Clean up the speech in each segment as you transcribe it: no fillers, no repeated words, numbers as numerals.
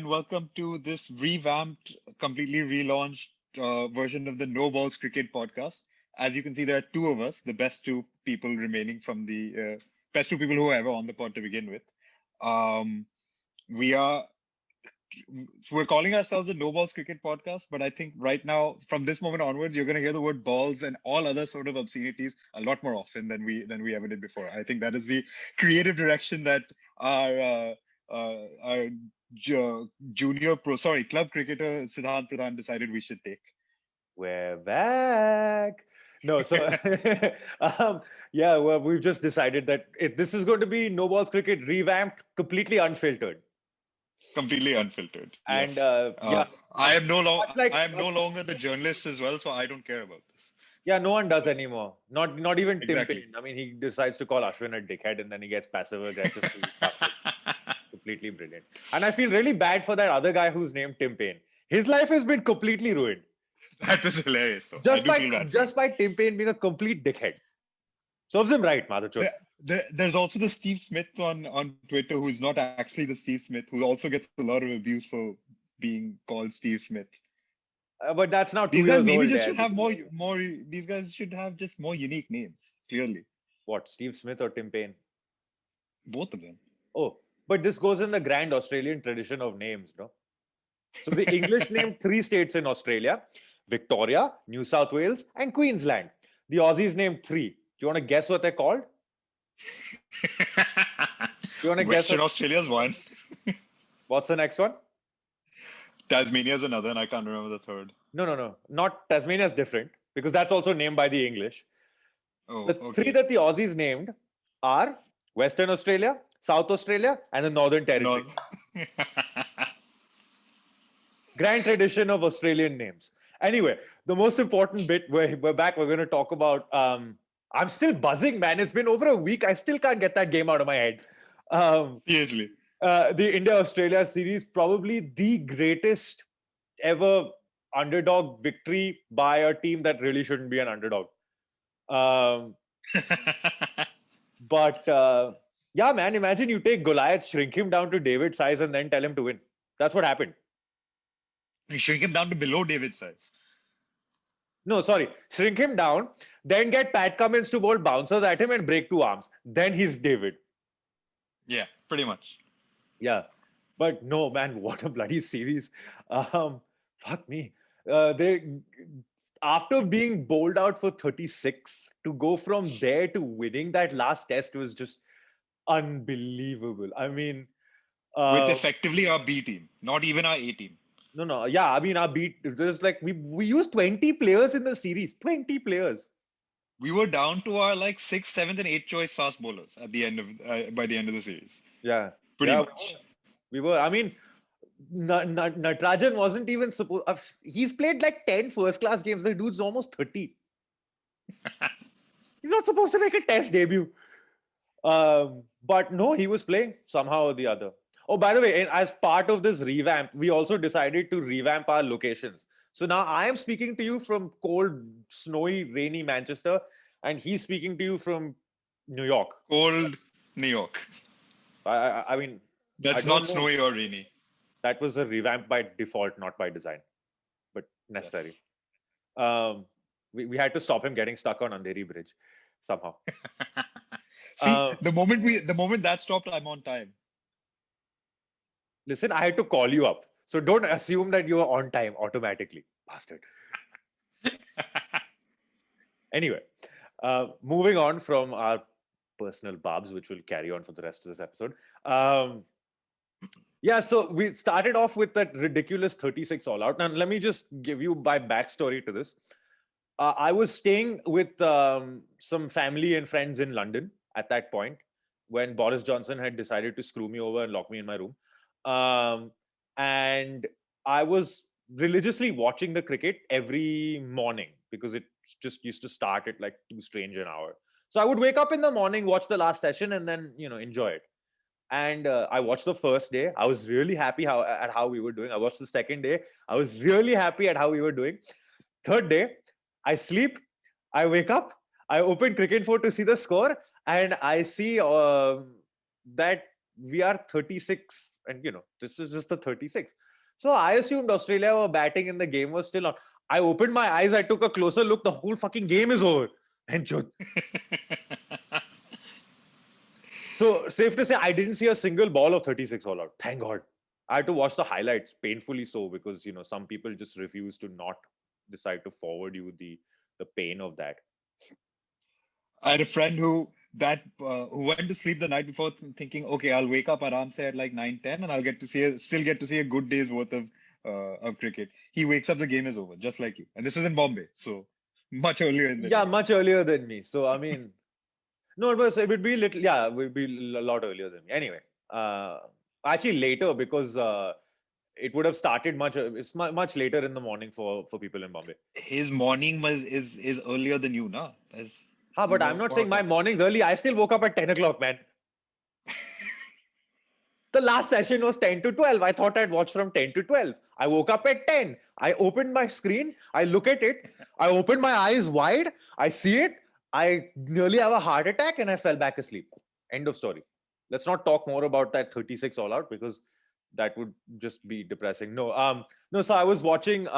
and welcome to this revamped, completely relaunched version of the No Balls Cricket podcast. As you can see, there are two of us, the best two people remaining from the best two people who are ever on the pod to begin with. Um, we are so we're calling ourselves the No Balls Cricket Podcast, but I think right now, from this moment onwards, you're going to hear the word balls and all other sort of obscenities a lot more often than we ever did before. I think that is the creative direction that our junior pro, sorry, club cricketer Siddhant Pradhan decided we should take. We're back. No, so yeah, well, we've just decided that this is going to be No Balls Cricket revamped, completely unfiltered. Completely unfiltered. And Yes. yeah, I am no long much like I am no longer the journalist as well, so I don't care about this. yeah, no one does anymore. Not even Tim Exactly. Payne. I mean, he decides to call Ashwin a dickhead, and then he gets passive aggressive to his stuff. Completely brilliant. And I feel really bad for that other guy who's named Tim Payne. His life has been completely ruined. That was hilarious, though. Just I do by feel bad for him. just by Tim Payne being a complete dickhead. Serves him right, Madhachur. There's also the Steve Smith on Twitter who's not actually the Steve Smith, who also gets a lot of abuse for being called Steve Smith. But that's now 2 These years guys maybe old. just there. should have more. These guys should have just more unique names. Clearly, What, Steve Smith or Tim Payne? both of them. Oh, but this goes in the grand Australian tradition of names, no? So the English named 3 states in Australia: Victoria, New South Wales, and Queensland. The Aussies named 3. Do you want to guess what they're called? You want to guess Western Australia's one. what's the next one? Tasmania's another, and I can't remember the third. No. Not Tasmania is different because that's also named by the English. Oh, The okay. 3 that the Aussies named are Western Australia, South Australia, and the Northern Territory. No. Grand tradition of Australian names. Anyway, the most important bit, we're back. We're going to talk about. I'm still buzzing, man. It's been over a week. I still can't get that game out of my head. Seriously. The India-Australia series, probably the greatest ever underdog victory by a team that really shouldn't be an underdog. But yeah, man, imagine you take Goliath, shrink him down to David's size, and then tell him to win. That's what happened. You shrink him down to below David's size. No, sorry. Shrink him down, then get Pat Cummins to bowl bouncers at him and break 2 arms. Then he's David. Yeah, pretty much. Yeah. But no, man, what a bloody series. Fuck me. They after being bowled out for 36, to go from there to winning that last test was just unbelievable. I mean, With effectively our B team, not even our A team. no. Yeah, I mean, our beat, there's like, we used 20 players in the series. 20 players. We were down to our like 6th, 7th, and 8th choice fast bowlers at the end of by the end of the series. Yeah. Pretty Yeah, much. we were. I mean, Natarajan wasn't even supposed. He's played like 10 first-class games. The dude's almost 30. He's not supposed to make a test debut. But no, he was playing somehow or the other. Oh, by the way, and as part of this revamp, we also decided to revamp our locations. So now I am speaking to you from cold, snowy, rainy Manchester, and he's speaking to you from New York. Cold New York. I mean, That's I don't not know. snowy or rainy. That was a revamp by default, not by design, but necessary. We had to stop him getting stuck on Andheri Bridge somehow. See, the moment that stopped, I'm on time. Listen, I had to call you up. So don't assume that you are on time automatically. Bastard. Anyway, moving on from our personal barbs, which will carry on for the rest of this episode. Yeah, so we started off with that ridiculous 36 all out. Now, let me just give you my backstory to this. I was staying with some family and friends in London at that point when Boris Johnson had decided to screw me over and lock me in my room. And I was religiously watching the cricket every morning because it just used to start at like too strange an hour. So I would wake up in the morning, watch the last session, and then enjoy it. And I watched the first day. I was really happy at how we were doing. I watched the second day. I was really happy at how we were doing. Third day, I sleep. I wake up. I open Cricinfo to see the score, and I see that we are 36 and this is just the 36. So I assumed Australia were batting and the game was still on. I opened my eyes, I took a closer look, the whole fucking game is over. And so safe to say, I didn't see a single ball of 36 all out. Thank God. I had to watch the highlights, painfully so, because some people just refuse to not decide to forward you the pain of that. I had a friend who went to sleep the night before thinking, okay, I'll wake up around say at like 9:10 and I'll still get to see a good day's worth of cricket. He wakes up, the game is over, just like you. And this is in Bombay, so much earlier in the day. Much earlier than me. So I mean, no, it would be little. Yeah, it would be a lot earlier than me. Anyway, actually later because it would have started it's much later in the morning for people in Bombay. His morning is earlier than you, na? But I'm not saying my morning's early. I still woke up at 10 o'clock, man. The last session was 10 to 12. I thought I'd watch from 10 to 12. I woke up at 10. I opened my screen. I look at it. I opened my eyes wide. I see it. I nearly have a heart attack and I fell back asleep. End of story. Let's not talk more about that 36 all out because that would just be depressing. No, so I was watching,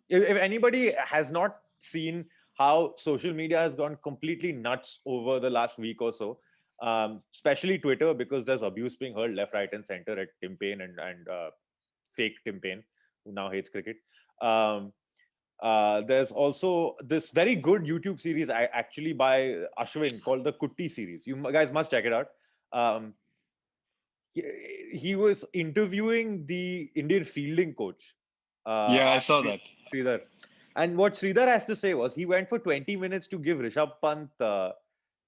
if anybody has not seen how social media has gone completely nuts over the last week or so, especially Twitter, because there's abuse being heard left, right, and center at Tim Paine and fake Tim Paine, who now hates cricket. There's also this very good YouTube series actually by Ashwin called the Kutti series. You guys must check it out. He was interviewing the Indian fielding coach. I saw that. Sridhar. And what Sridhar has to say was he went for 20 minutes to give Rishabh Pant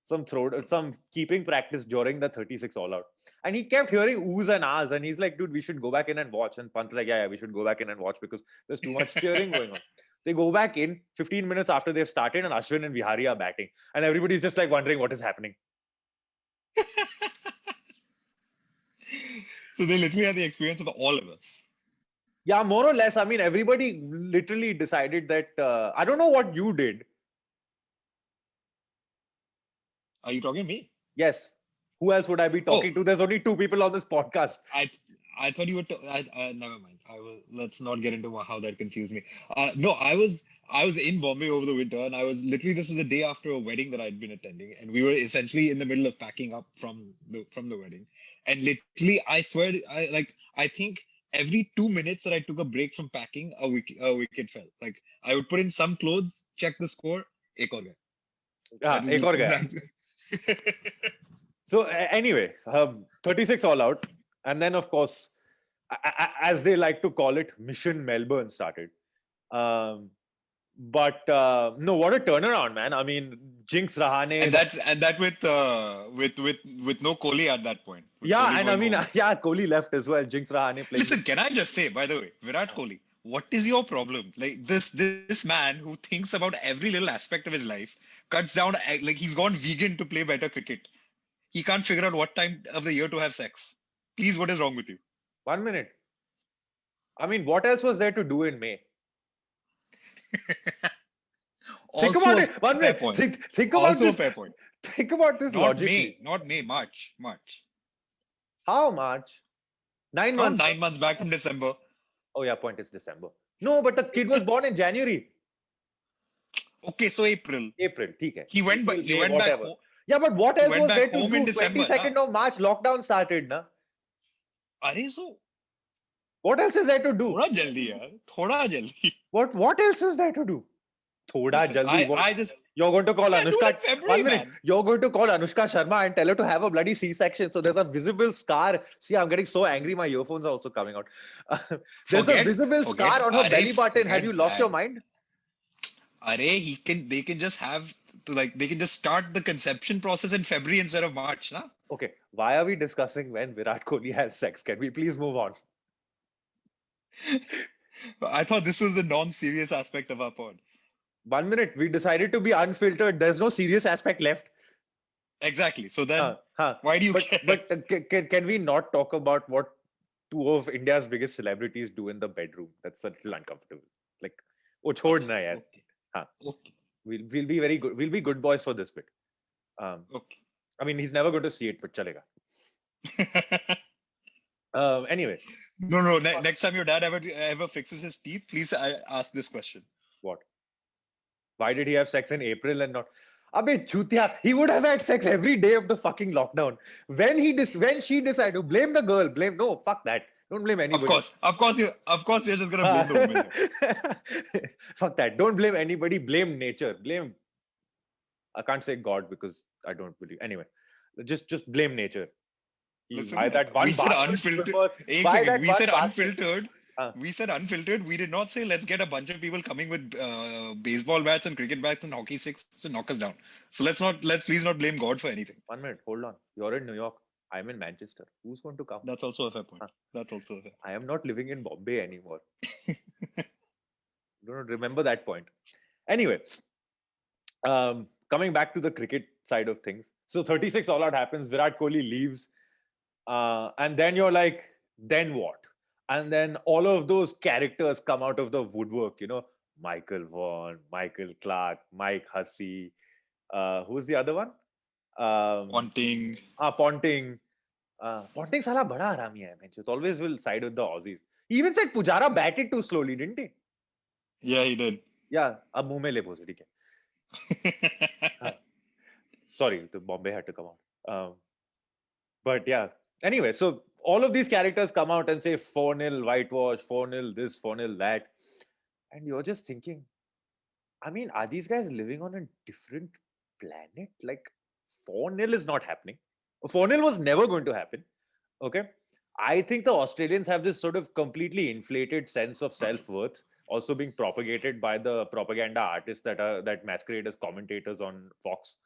some keeping practice during the 36 all out. And he kept hearing oohs and ahs. And he's like, dude, we should go back in and watch. And Pant's like, yeah, we should go back in and watch because there's too much cheering going on. They go back in 15 minutes after they've started and Ashwin and Vihari are batting. And everybody's just like wondering what is happening. So they literally had the experience of all of us. Yeah, more or less. I mean, everybody literally decided that. I don't know what you did. Are you talking to me? Yes. Who else would I be talking to? There's only two people on this podcast. I thought you were. Never mind. Let's not get into how that confused me. No, I was in Bombay over the winter, and this was a day after a wedding that I'd been attending, and we were essentially in the middle of packing up from the wedding, and literally, I swear, I think every 2 minutes that I took a break from packing, a wicket fell. Like I would put in some clothes, check the score, ek aur gaya. Ek aur gaya. So anyway, 36 all out. And then, of course, as they like to call it, Mission Melbourne started. But no, what a turnaround, man! I mean, Jinx Rahane, and that with no Kohli at that point. Kohli left as well. Jinx Rahane playing. Listen, can I just say, by the way, Virat Kohli, what is your problem? Like this man who thinks about every little aspect of his life, cuts down, like he's gone vegan to play better cricket. He can't figure out what time of the year to have sex. Please, what is wrong with you? 1 minute. I mean, what else was there to do in May? Think about it. 1 minute. Think about also this. A fair point. Think about this logically. Not May, March. How March? 9 months. 9 months back from December. Oh yeah, point is December. No, but the kid was born in January. Okay, so April. ठीक है. He went back home. Yeah, but what else was there to do? December, 22nd of March, lockdown started, na? What else is there to do? Thoda jaldi. What else is there to do? Thoda jaldi. You're going to call Anushka. February, 1 minute. You're going to call Anushka Sharma and tell her to have a bloody C-section. So there's a visible scar. See, I'm getting so angry. My earphones are also coming out. There's a visible scar on her belly button. Have you lost your mind? They can just start the conception process in February instead of March, na? Okay, why are we discussing when Virat Kohli has sex? Can we please move on? I thought this was the non-serious aspect of our pod. 1 minute, we decided to be unfiltered. There's no serious aspect left. Exactly. So then, why do you care? But can we not talk about what two of India's biggest celebrities do in the bedroom? That's a little uncomfortable. Like, chhod na yaar. Okay. We'll be very good. We'll be good boys for this bit. Okay. I mean, he's never going to see it, but chalega. Anyway, No. Next time your dad ever fixes his teeth, please ask this question. what? Why did he have sex in April and not? Abey chutia, he would have had sex every day of the fucking lockdown. When she decided to blame the girl, no, fuck that. Don't blame anybody. Of course, you're just gonna blame the woman. Fuck that. Don't blame anybody. Blame nature. Blame. I can't say God because I don't believe. Anyway, just blame nature. Listen, Buy that one we said bastard unfiltered. swimmer. एक Buy second, that we one said bastard. unfiltered. We said unfiltered. We did not say let's get a bunch of people coming with baseball bats and cricket bats and hockey sticks to knock us down. So let's please not blame God for anything. 1 minute, hold on. You're in New York. I'm in Manchester. Who's going to come? That's also a fair point. That's also a fair point. I am not living in Bombay anymore. Don't remember that point. Anyway, coming back to the cricket side of things. So 36 all out happens. Virat Kohli leaves. And then you're like, then what? And then all of those characters come out of the woodwork, Michael Vaughan, Michael Clark, Mike Hussey. Who's the other one? Ponting. Ponting. Ponting sala bada harami hai. It always will side with the Aussies. He even said Pujara batted too slowly, didn't he? Yeah, he did. Yeah, ab muh mein le bose, theek hai. Sorry, the Bombay had to come out. But yeah, anyway, so all of these characters come out and say 4-0 whitewash, 4-0 this, 4-0 that. And you're just thinking, I mean, are these guys living on a different planet? Like 4-0 is not happening. 4-0 was never going to happen. Okay. I think the Australians have this sort of completely inflated sense of self-worth, also being propagated by the propaganda artists that masquerade as commentators on Fox.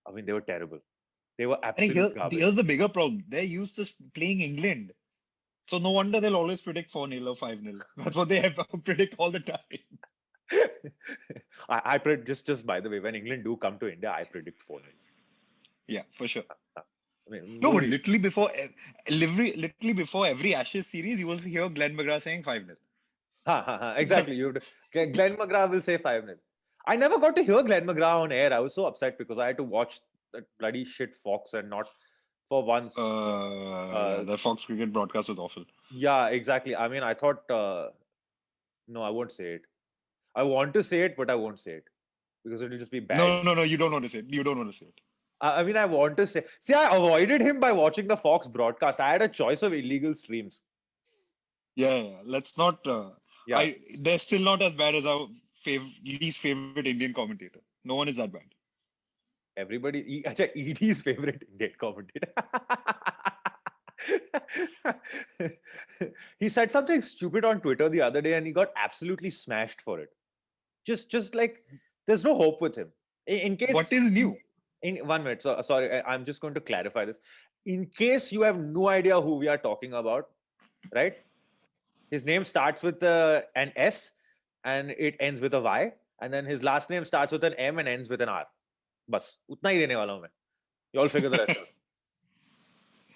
I mean, they were terrible. They were absolutely garbage. Here's the bigger problem. They're used to playing England. So no wonder they'll always predict 4-0 or 5-0. That's what they have to predict all the time. I predict, just by the way, when England do come to India, I predict 4-0. Yeah, for sure. I mean, no, but literally before every Ashes series, you will hear Glenn McGrath saying 5-0. Exactly. Glenn McGrath will say 5-0. I never got to hear Glenn McGrath on air. I was so upset because I had to watch that bloody shit Fox and not for once. The Fox cricket broadcast was awful. Yeah, exactly. I mean, I thought, no, I won't say it. I want to say it, but I won't say it because it'll just be bad. No, you don't want to say it. You don't want to say it. I mean, I want to say. See, I avoided him by watching the Fox broadcast. I had a choice of illegal streams. Yeah. Let's not. They're still not as bad as our least favorite Indian commentator. No one is that bad. Everybody, ED's favorite Indian commentator. He said something stupid on Twitter the other day and he got absolutely smashed for it. Just like there's no hope with him. In case what is new? In 1 minute, so sorry, I'm just going to clarify this. In case you have no idea who we are talking about, right? His name starts with an S and it ends with a Y, and then his last name starts with an M and ends with an R. Bas, utna hi dene wala hu main. You all figure the rest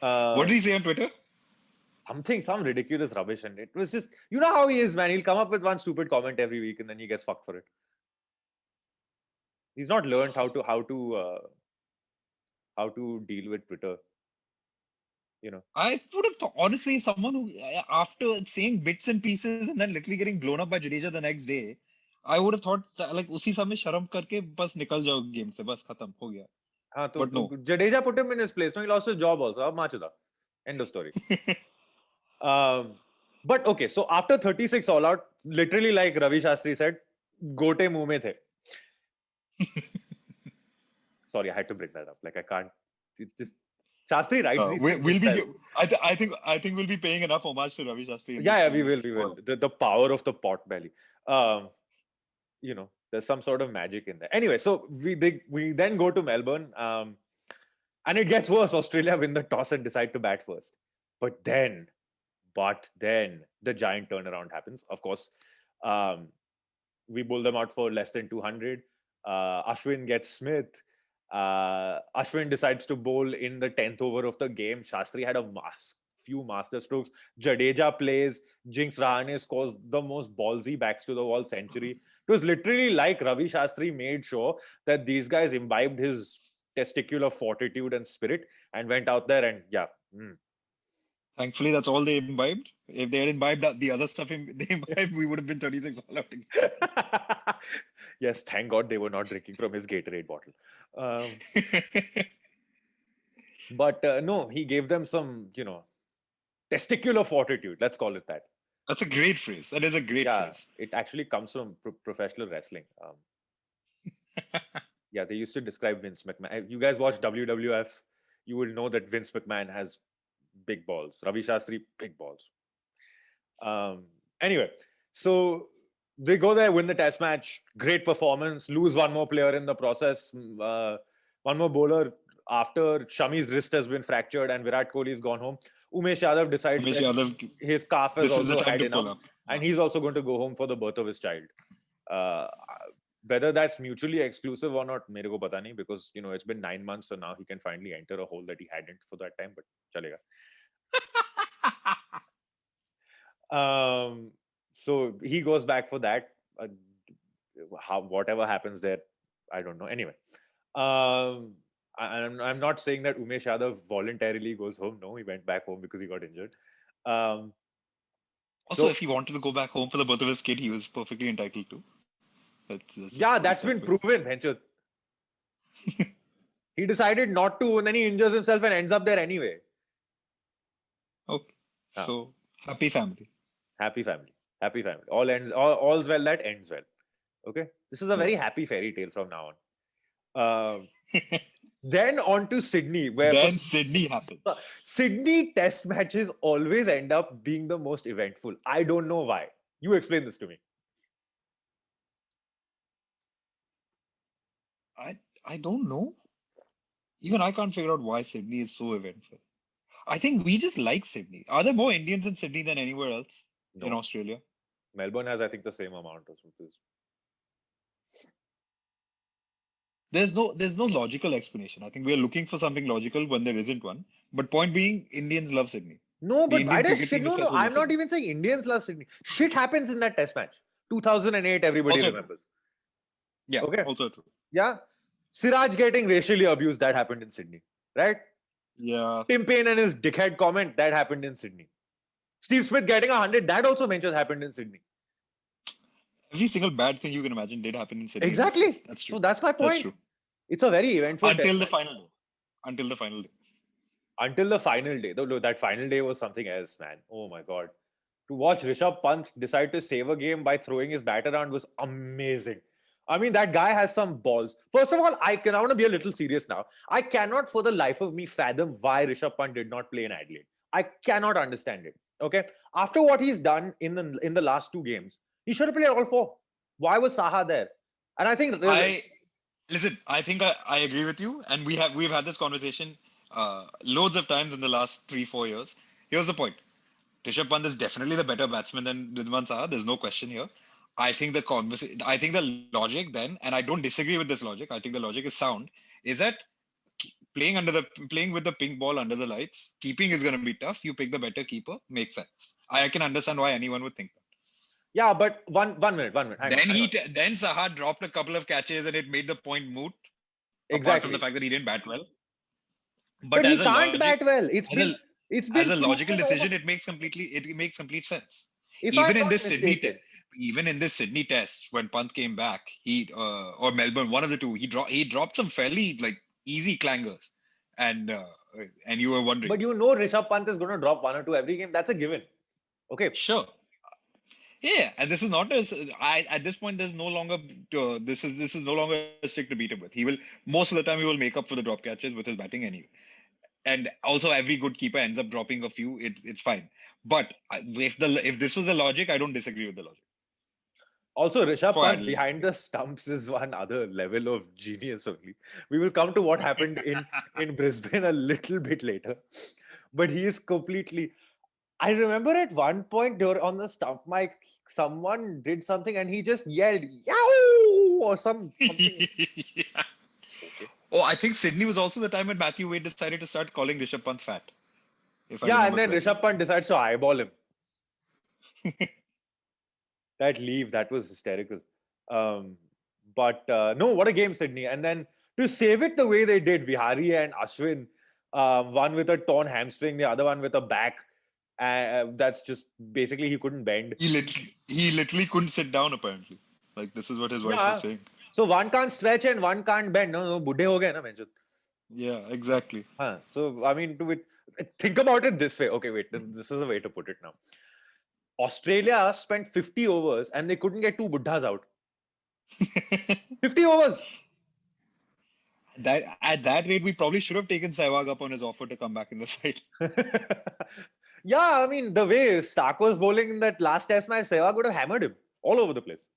out. What did he say on Twitter? Some ridiculous rubbish, and it was just, you know how he is, man. He'll come up with one stupid comment every week, and then he gets fucked for it. He's not learned how to deal with Twitter. I would have thought, honestly, someone who, after saying bits and pieces and then literally getting blown up by Jadeja the next day, I would have thought like उसी समय शर्म करके बस निकल जाओ game से, बस खत्म हो गया. But no. Jadeja put him in his place. No, he lost his job also. Ab maachuda. End of story. But okay, so after 36 all out, literally like Ravi Shastri said, gote muh mein the. Sorry, I had to bring that up. Like I can't. It's just Shastri writes these things. I think we'll be paying enough homage to Ravi Shastri. Yeah, we will. The power of the pot belly. There's some sort of magic in there. Anyway, so we then go to Melbourne, and it gets worse. Australia win the toss and decide to bat first. But then the giant turnaround happens. Of course, we bull them out for less than 200. Ashwin gets Smith. Ashwin decides to bowl in the 10th over of the game. Shastri had a few master strokes. Jadeja plays. Jinx Rahane scores the most ballsy backs to the wall century. It was literally like Ravi Shastri made sure that these guys imbibed his testicular fortitude and spirit and went out there and Thankfully, that's all they imbibed. If they had imbibed the other stuff they imbibed, we would have been 36 all out again. Yes, thank God they were not drinking from his Gatorade bottle. Um, but no, he gave them some, testicular fortitude. Let's call it that. That's a great phrase. That is a great Yeah, phrase. it actually comes from professional wrestling. Yeah, they used to describe Vince McMahon. If you guys watch WWF, you will know that Vince McMahon has big balls. Ravi Shastri, big balls. Um, anyway, so they go there, win the test match, great performance, lose one more player in the process, one more bowler after Shami's wrist has been fractured and Virat Kohli's gone home. Umesh Yadav decides Umesh that Yadav, his calf has this is the also time had to pull enough up. and he's also going to go home for the birth of his child. Uh, whether that's mutually exclusive or not, mere ko pata nahi, because it's been 9 months, so now he can finally enter a hole that he hadn't for that time. But chalega. So he goes back for that. Whatever happens there, I don't know. Anyway, I'm not saying that Umesh Yadav voluntarily goes home. No, he went back home because he got injured. Also, So if he wanted to go back home for the birth of his kid, he was perfectly entitled to. Let's yeah, just put it that's that been way. proven, Henchud. He decided not to, and then he injures himself and ends up there anyway. Okay. Ah, So happy family. happy family, happy family. All's well that ends well. Okay, this is a very Yeah. happy fairy tale from now on. Then on to Sydney, where Then Sydney happens. Sydney test matches always end up being the most eventful. I don't know why. You explain this to me. I don't know. Even I can't figure out why Sydney is so eventful. I think we just like Sydney. Are there more Indians in Sydney than anywhere else in No, Australia? Melbourne has, I think, the same amount of this. There's no logical explanation. I think we are looking for something logical when there isn't one. But point being, Indians love Sydney. No, The but why Indian does cricket shit? team No, is no, settled in I'm not Sydney. even saying Indians love Sydney. Shit happens in that test match. 2008, everybody Also true. remembers. Yeah, Okay. also true. Yeah. Siraj getting racially abused, that happened in Sydney. Right? Yeah. Tim Payne and his dickhead comment, that happened in Sydney. Steve Smith getting 100, that also mentions happened in Sydney. Every single bad thing you can imagine did happen in Sydney. Exactly. That's true. So that's my point. That's true. It's a very eventful Until test the match. final day. Until the final day. Until the final day. Though that final day was something else, man. Oh my god. To watch Rishabh Pant decide to save a game by throwing his bat around was amazing. I mean, that guy has some balls. First of all, I want to be a little serious now. I cannot for the life of me fathom why Rishabh Pant did not play in Adelaide. I cannot understand it. Okay. After what he's done in the last two games, he should have played all four. Why was Saha there? And I think Listen, I think I agree with you, and we've had this conversation loads of times in the last 3-4 years. Here's the point: Rishabh Pant is definitely the better batsman than Ridwan Saha. There's no question here. I think the logic then, and I don't disagree with this logic. I think the logic is sound. Is that playing with the pink ball under the lights, keeping is going to be tough. You pick the better keeper, makes sense. I can understand why anyone would think that. yeah, but one minute. Hang on. Then Saha dropped a couple of catches and it made the point moot. Apart from the Exactly. fact that he didn't bat well, But as he a can't logic, bat well. It's been as a logical proven decision, over. it makes complete sense. If I'm Even in not this mistaken, Sydney test, when Pant came back, or Melbourne, one of the two, he dropped some fairly like easy clangers, and you were wondering. but Rishabh Pant is going to drop one or two every game. That's a given. Okay. Sure. Yeah, and this is not as at this point. There's no longer this is no longer a stick to beat him with. He will most of the time he will make up for the drop catches with his batting anyway. And also every good keeper ends up dropping a few. It's fine. But if this was the logic, I don't disagree with the logic. Also, Rishabh For Pant Adelaide. behind the stumps is one other level of genius only. We will come to what happened in Brisbane a little bit later. But he is completely. I remember at one point during on the stump mic, someone did something and he just yelled "yow" or something. Yeah. Okay. Oh, I think Sydney was also the time when Matthew Wade decided to start calling Rishabh Pant fat. If I Yeah, and remember then correctly. Rishabh Pant decides to eyeball him. That leave, that was hysterical. But no, what a game, Sydney. And then to save it the way they did, Vihari and Ashwin, one with a torn hamstring, the other one with a back. That's just basically he couldn't bend. He literally couldn't sit down apparently. Like this is what his wife was Yeah. saying. So one can't stretch and one can't bend. No, budhe ho gaye na, mention. Yeah, exactly. So I mean, think about it this way. Okay, wait. This is a way to put it now. Australia spent 50 overs and they couldn't get two buddhas out. 50 overs. That at that rate, we probably should have taken Sehwag up on his offer to come back in the side. Yeah, I mean, the way Stark was bowling in that last test match, Sehwag would have hammered him all over the place.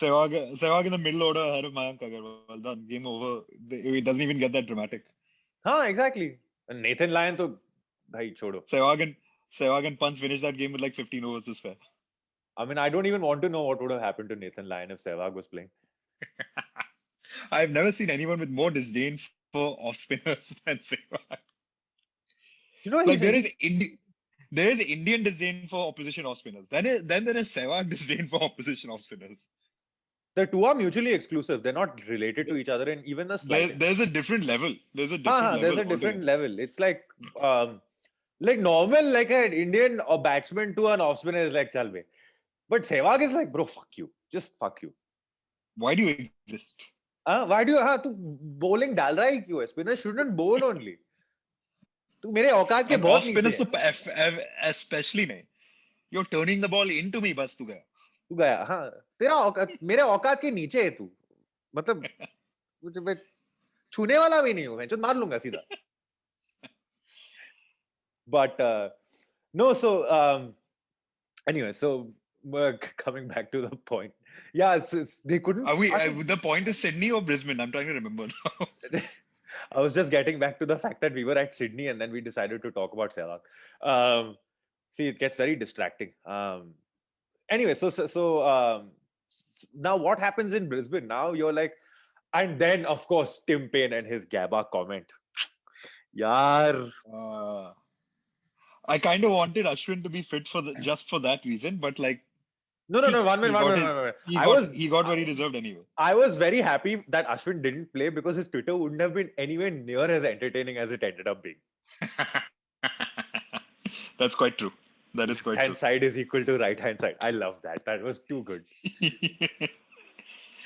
Sehwag in the middle order ahead of Mayank Agarwal. Done. Game over. It doesn't even get that dramatic. Exactly. And Nathan Lyon, to bhai, chodo. Sehwag and Pant finished that game with like 15 overs to spare. I mean, I don't even want to know what would have happened to Nathan Lyon if Sehwag was playing. I've never seen anyone with more disdain for off spinners than Sehwag. You know, Like there is Indian disdain for opposition off spinners. Then there is Sehwag disdain for opposition off spinners. The two are mutually exclusive. They're not related to each other in even the slightest. There's a different level. There's a different level. It's like normal, like an Indian or batsman to an off spinner is like chal bhai. But Sehwag is like, bro, fuck you. Just fuck you. Why do you exist? Why do you tu bowling डाल रहा है क्यों? Spinners shouldn't bowl only. तू मेरे औकात के बहुत नीचे है. Especially नहीं. You're turning the ball into me, बस तू गया. हाँ, तेरा औकात मेरे औकात के नीचे है तू. मतलब छूने वाला भी नहीं हूँ. मैं तो मार लूंगा सीधा. But no, so anyway, so coming back to the point. Yeah, they couldn't. The point is Sydney or Brisbane? I'm trying to remember now. I was just getting back to the fact that we were at Sydney and then we decided to talk about Sehwag. See, it gets very distracting. Anyway, so now what happens in Brisbane? Now you're like, and then of course Tim Paine and his Gabba comment. Yaar. I kind of wanted Ashwin to be fit just for that reason, but like. No. 1 minute. He got what he deserved anyway. I was very happy that Ashwin didn't play because his Twitter wouldn't have been anywhere near as entertaining as it ended up being. That's quite true. That is quite true. Hand side is equal to right hand side. I love that. That was too good.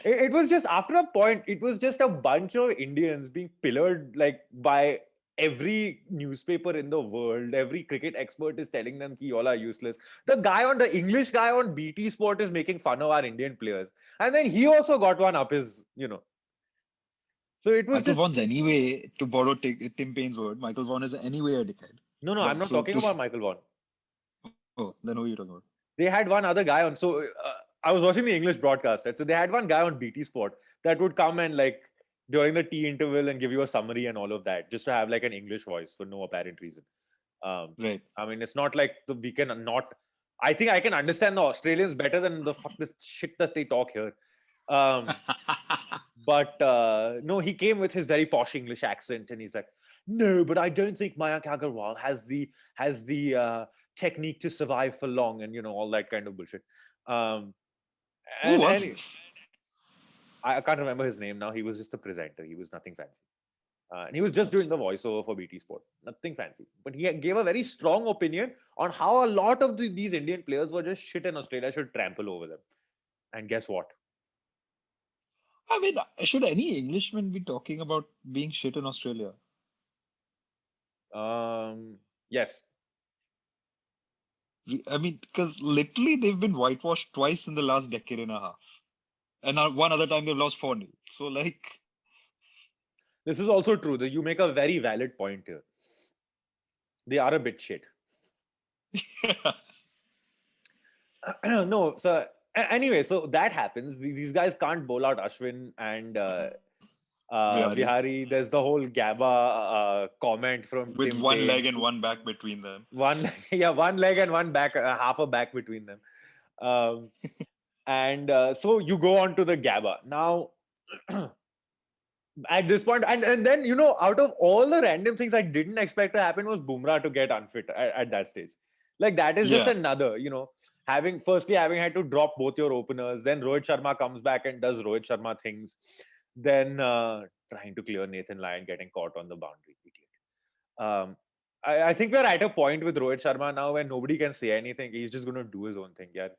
It was just after a point, it was just a bunch of Indians being pillared like by every newspaper in the world. Every cricket expert is telling them ki y'all are useless. The English guy on BT Sport is making fun of our Indian players. And then he also got one up his, So it was Michael Vaughan's anyway, to borrow Tim Paine's word, Michael Vaughan is anyway a dickhead. No, I'm not talking about Michael Vaughan. Oh, then who are you talking about? They had one other guy on. So I was watching the English broadcast, right? So they had one guy on BT Sport that would come and like during the tea interval and give you a summary and all of that, just to have like an English voice for no apparent reason. Right. I mean, it's not like we can not. I think I can understand the Australians better than the this shit that they talk here. But no, he came with his very posh English accent, and he's like, "No, but I don't think Mayank Agarwal has the technique to survive for long," and all that kind of bullshit. Who was this? I can't remember his name now. He was just a presenter. He was nothing fancy. And he was just doing the voiceover for BT Sport. Nothing fancy. But he gave a very strong opinion on how a lot of these Indian players were just shit and Australia should trample over them. And guess what? I mean, should any Englishman be talking about being shit in Australia? Yes. I mean, because literally they've been whitewashed twice in the last decade and a half. And one other time they've lost 4-0. So like... This is also true. You make a very valid point here. They are a bit shit. No, so anyway, so that happens. These guys can't bowl out Ashwin and Vihari. There's the whole Gabba comment from with Tim one Paine. Leg and one back between them. One leg and one back, half a back between them. And so you go on to the Gabba. Now, at this point, and then, out of all the random things I didn't expect to happen was Bumrah to get unfit at that stage. Like, that is just another, having had to drop both your openers. Then Rohit Sharma comes back and does Rohit Sharma things. Then trying to clear Nathan Lyon, getting caught on the boundary. Idiot. I think we're at a point with Rohit Sharma now where nobody can say anything. He's just going to do his own thing. यार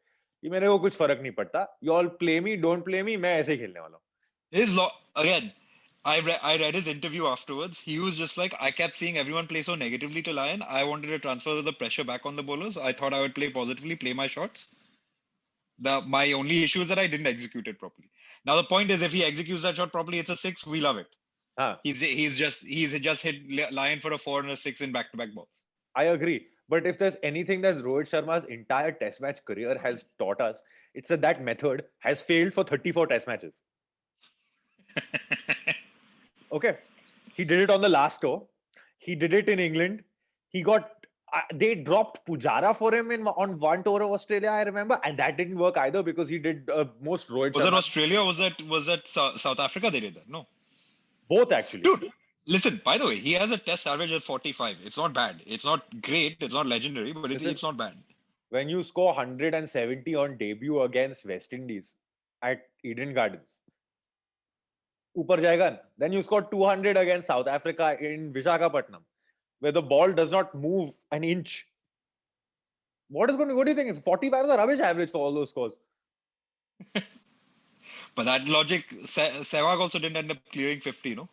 ये मेरे को कुछ फर्क नहीं पड़ता. You all play me, don't play me. मैं ऐसे ही खेलने वाला हूँ. Again, I read his interview afterwards. He was just like, I kept seeing everyone play so negatively to Lion. I wanted to transfer the pressure back on the bowlers. I thought I would play positively, play my shots. My only issue is that I didn't execute it properly. Now the point is, if he executes that shot properly, it's a 6. We love it. Huh. He's just hit Lion for a 4 and a 6 in back-to-back balls. I agree. But if there's anything that Rohit Sharma's entire test match career has taught us, it's that method has failed for 34 test matches. Okay. He did it on the last tour. He did it in England. He got they dropped Pujara for him on one tour of Australia, I remember, and that didn't work either because he did most Rohit. Was that Australia? Or was that South Africa? They did that. No, both actually. Dude, listen. By the way, he has a test average of 45. It's not bad. It's not great. It's not legendary, but it's not bad. When you score 170 on debut against West Indies at Eden Gardens, ऊपर जाएगा ना. Then you score 200 against South Africa in Visakhapatnam, where the ball does not move an inch. What do you think? 45 is a rubbish average for all those scores. But that logic, Sehwag also didn't end up clearing 50, no?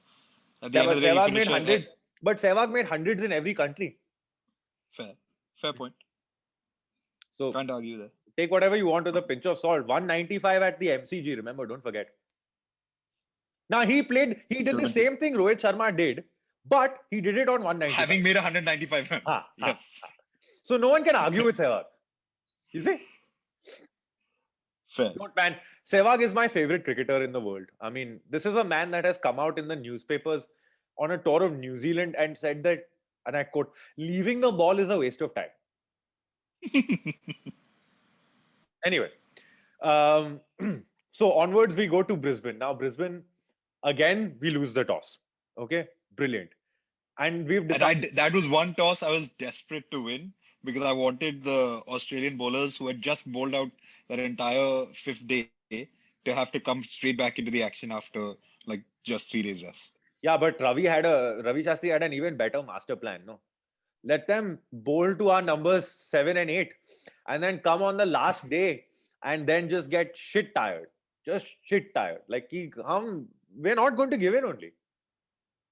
Yeah, but Sehwag made hundreds. But Sehwag made hundreds in every country. Fair point. So can't argue there. Take whatever you want with a pinch of salt. 195 at the MCG, remember, don't forget. Now he did the same thing Rohit Sharma did, but he did it on 195. Having made 195 runs. So no one can argue with Sehwag. You see? Fair. Man, Sehwag is my favorite cricketer in the world. I mean, this is a man that has come out in the newspapers on a tour of New Zealand and said that, and I quote, leaving the ball is a waste of time. Anyway, so onwards we go to Brisbane. Now Brisbane, again, we lose the toss. Okay, brilliant. And we've decided... that was one toss I was desperate to win because I wanted the Australian bowlers who had just bowled out their entire 5th day to have to come straight back into the action after like just 3 days rest. Yeah, but Ravi Shastri had an even better master plan, no? Let them bowl to our numbers 7 and 8 and then come on the last day and then just get shit tired. Just shit tired. Like, we're not going to give in only.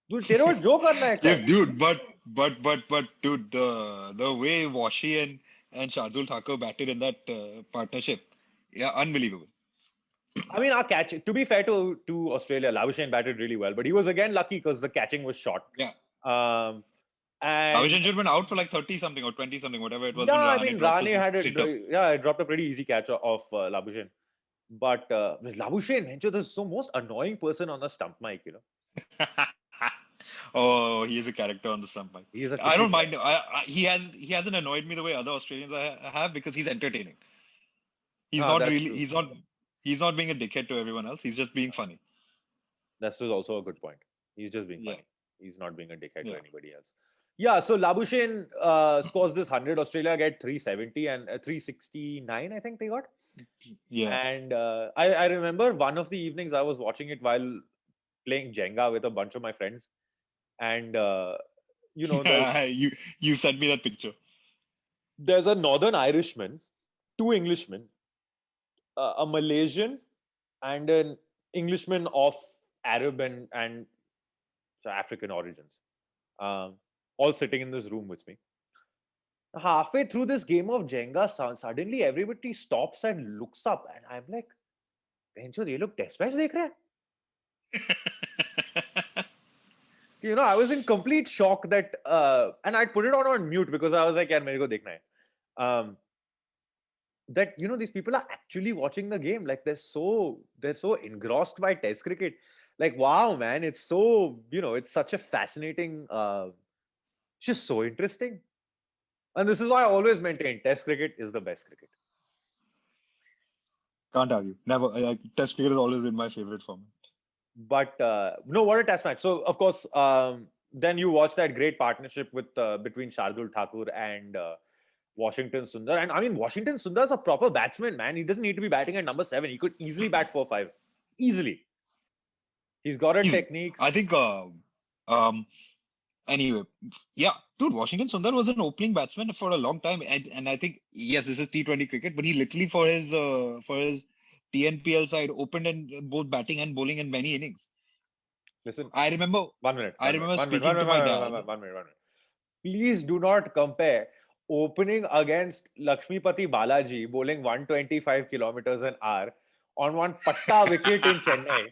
Dude, तेरे को जो करना है Yeah, dude, but dude, the way Washi and Shardul Thakur batted in that partnership, yeah, unbelievable. I mean, our catch, to be fair to Australia, Labuschagne batted really well, but he was again lucky because the catching was short. Yeah. And Labuschagne should have been out for like 30 something or 20 something, whatever it was. Yeah, I mean, Rane had it dropped a pretty easy catch off Labuschagne. But Labuschagne, the most annoying person on the stump mic, you know. Oh, he is a character on the stump mic. I don't mind him. He hasn't annoyed me the way other Australians have because he's entertaining. He's not really. True. He's not being a dickhead to everyone else. He's just being funny. This is also a good point. He's just being funny. He's not being a dickhead to anybody else. Yeah. So Labuschagne scores this 100. Australia get 370 and 369. I think they got. Yeah. And I remember one of the evenings I was watching it while playing Jenga with a bunch of my friends. And, you know, you sent me that picture. There's a Northern Irishman, 2 Englishmen, a Malaysian and an Englishman of Arab and African origins, all sitting in this room with me. Halfway through this game of Jenga, suddenly everybody stops and looks up. And I'm like, Bencho, they look test match dekh rahe hain? You know, I was in complete shock that, and I put it on mute because I was like, yaar, mere ko dekhna hai. That, you know, these people are actually watching the game. Like, they're so engrossed by test cricket. Like, wow, man, it's so, you know, it's such a fascinating, it's just so interesting. And this is why I always maintain test cricket is the best cricket. Can't argue. Never. Test cricket has always been my favorite format. But no, what a test match. So, of course, then you watch that great partnership with between Shardul Thakur and Washington Sundar. And I mean, Washington Sundar is a proper batsman, man. He doesn't need to be batting at number 7. He could easily bat 4-5. Easily. He's got a technique. I think Anyway, yeah, dude, Washington Sundar was an opening batsman for a long time, and I think yes, this is T20 cricket, but he literally for his TNPL side opened in both batting and bowling in many innings. Listen, I remember, 1 minute, I 1 minute, remember 1 minute, speaking to my 1 minute, dad. 1 minute, 1 minute. Please do not compare opening against Lakshmipati Balaji bowling 125 kilometers an hour on one patta wicket in Chennai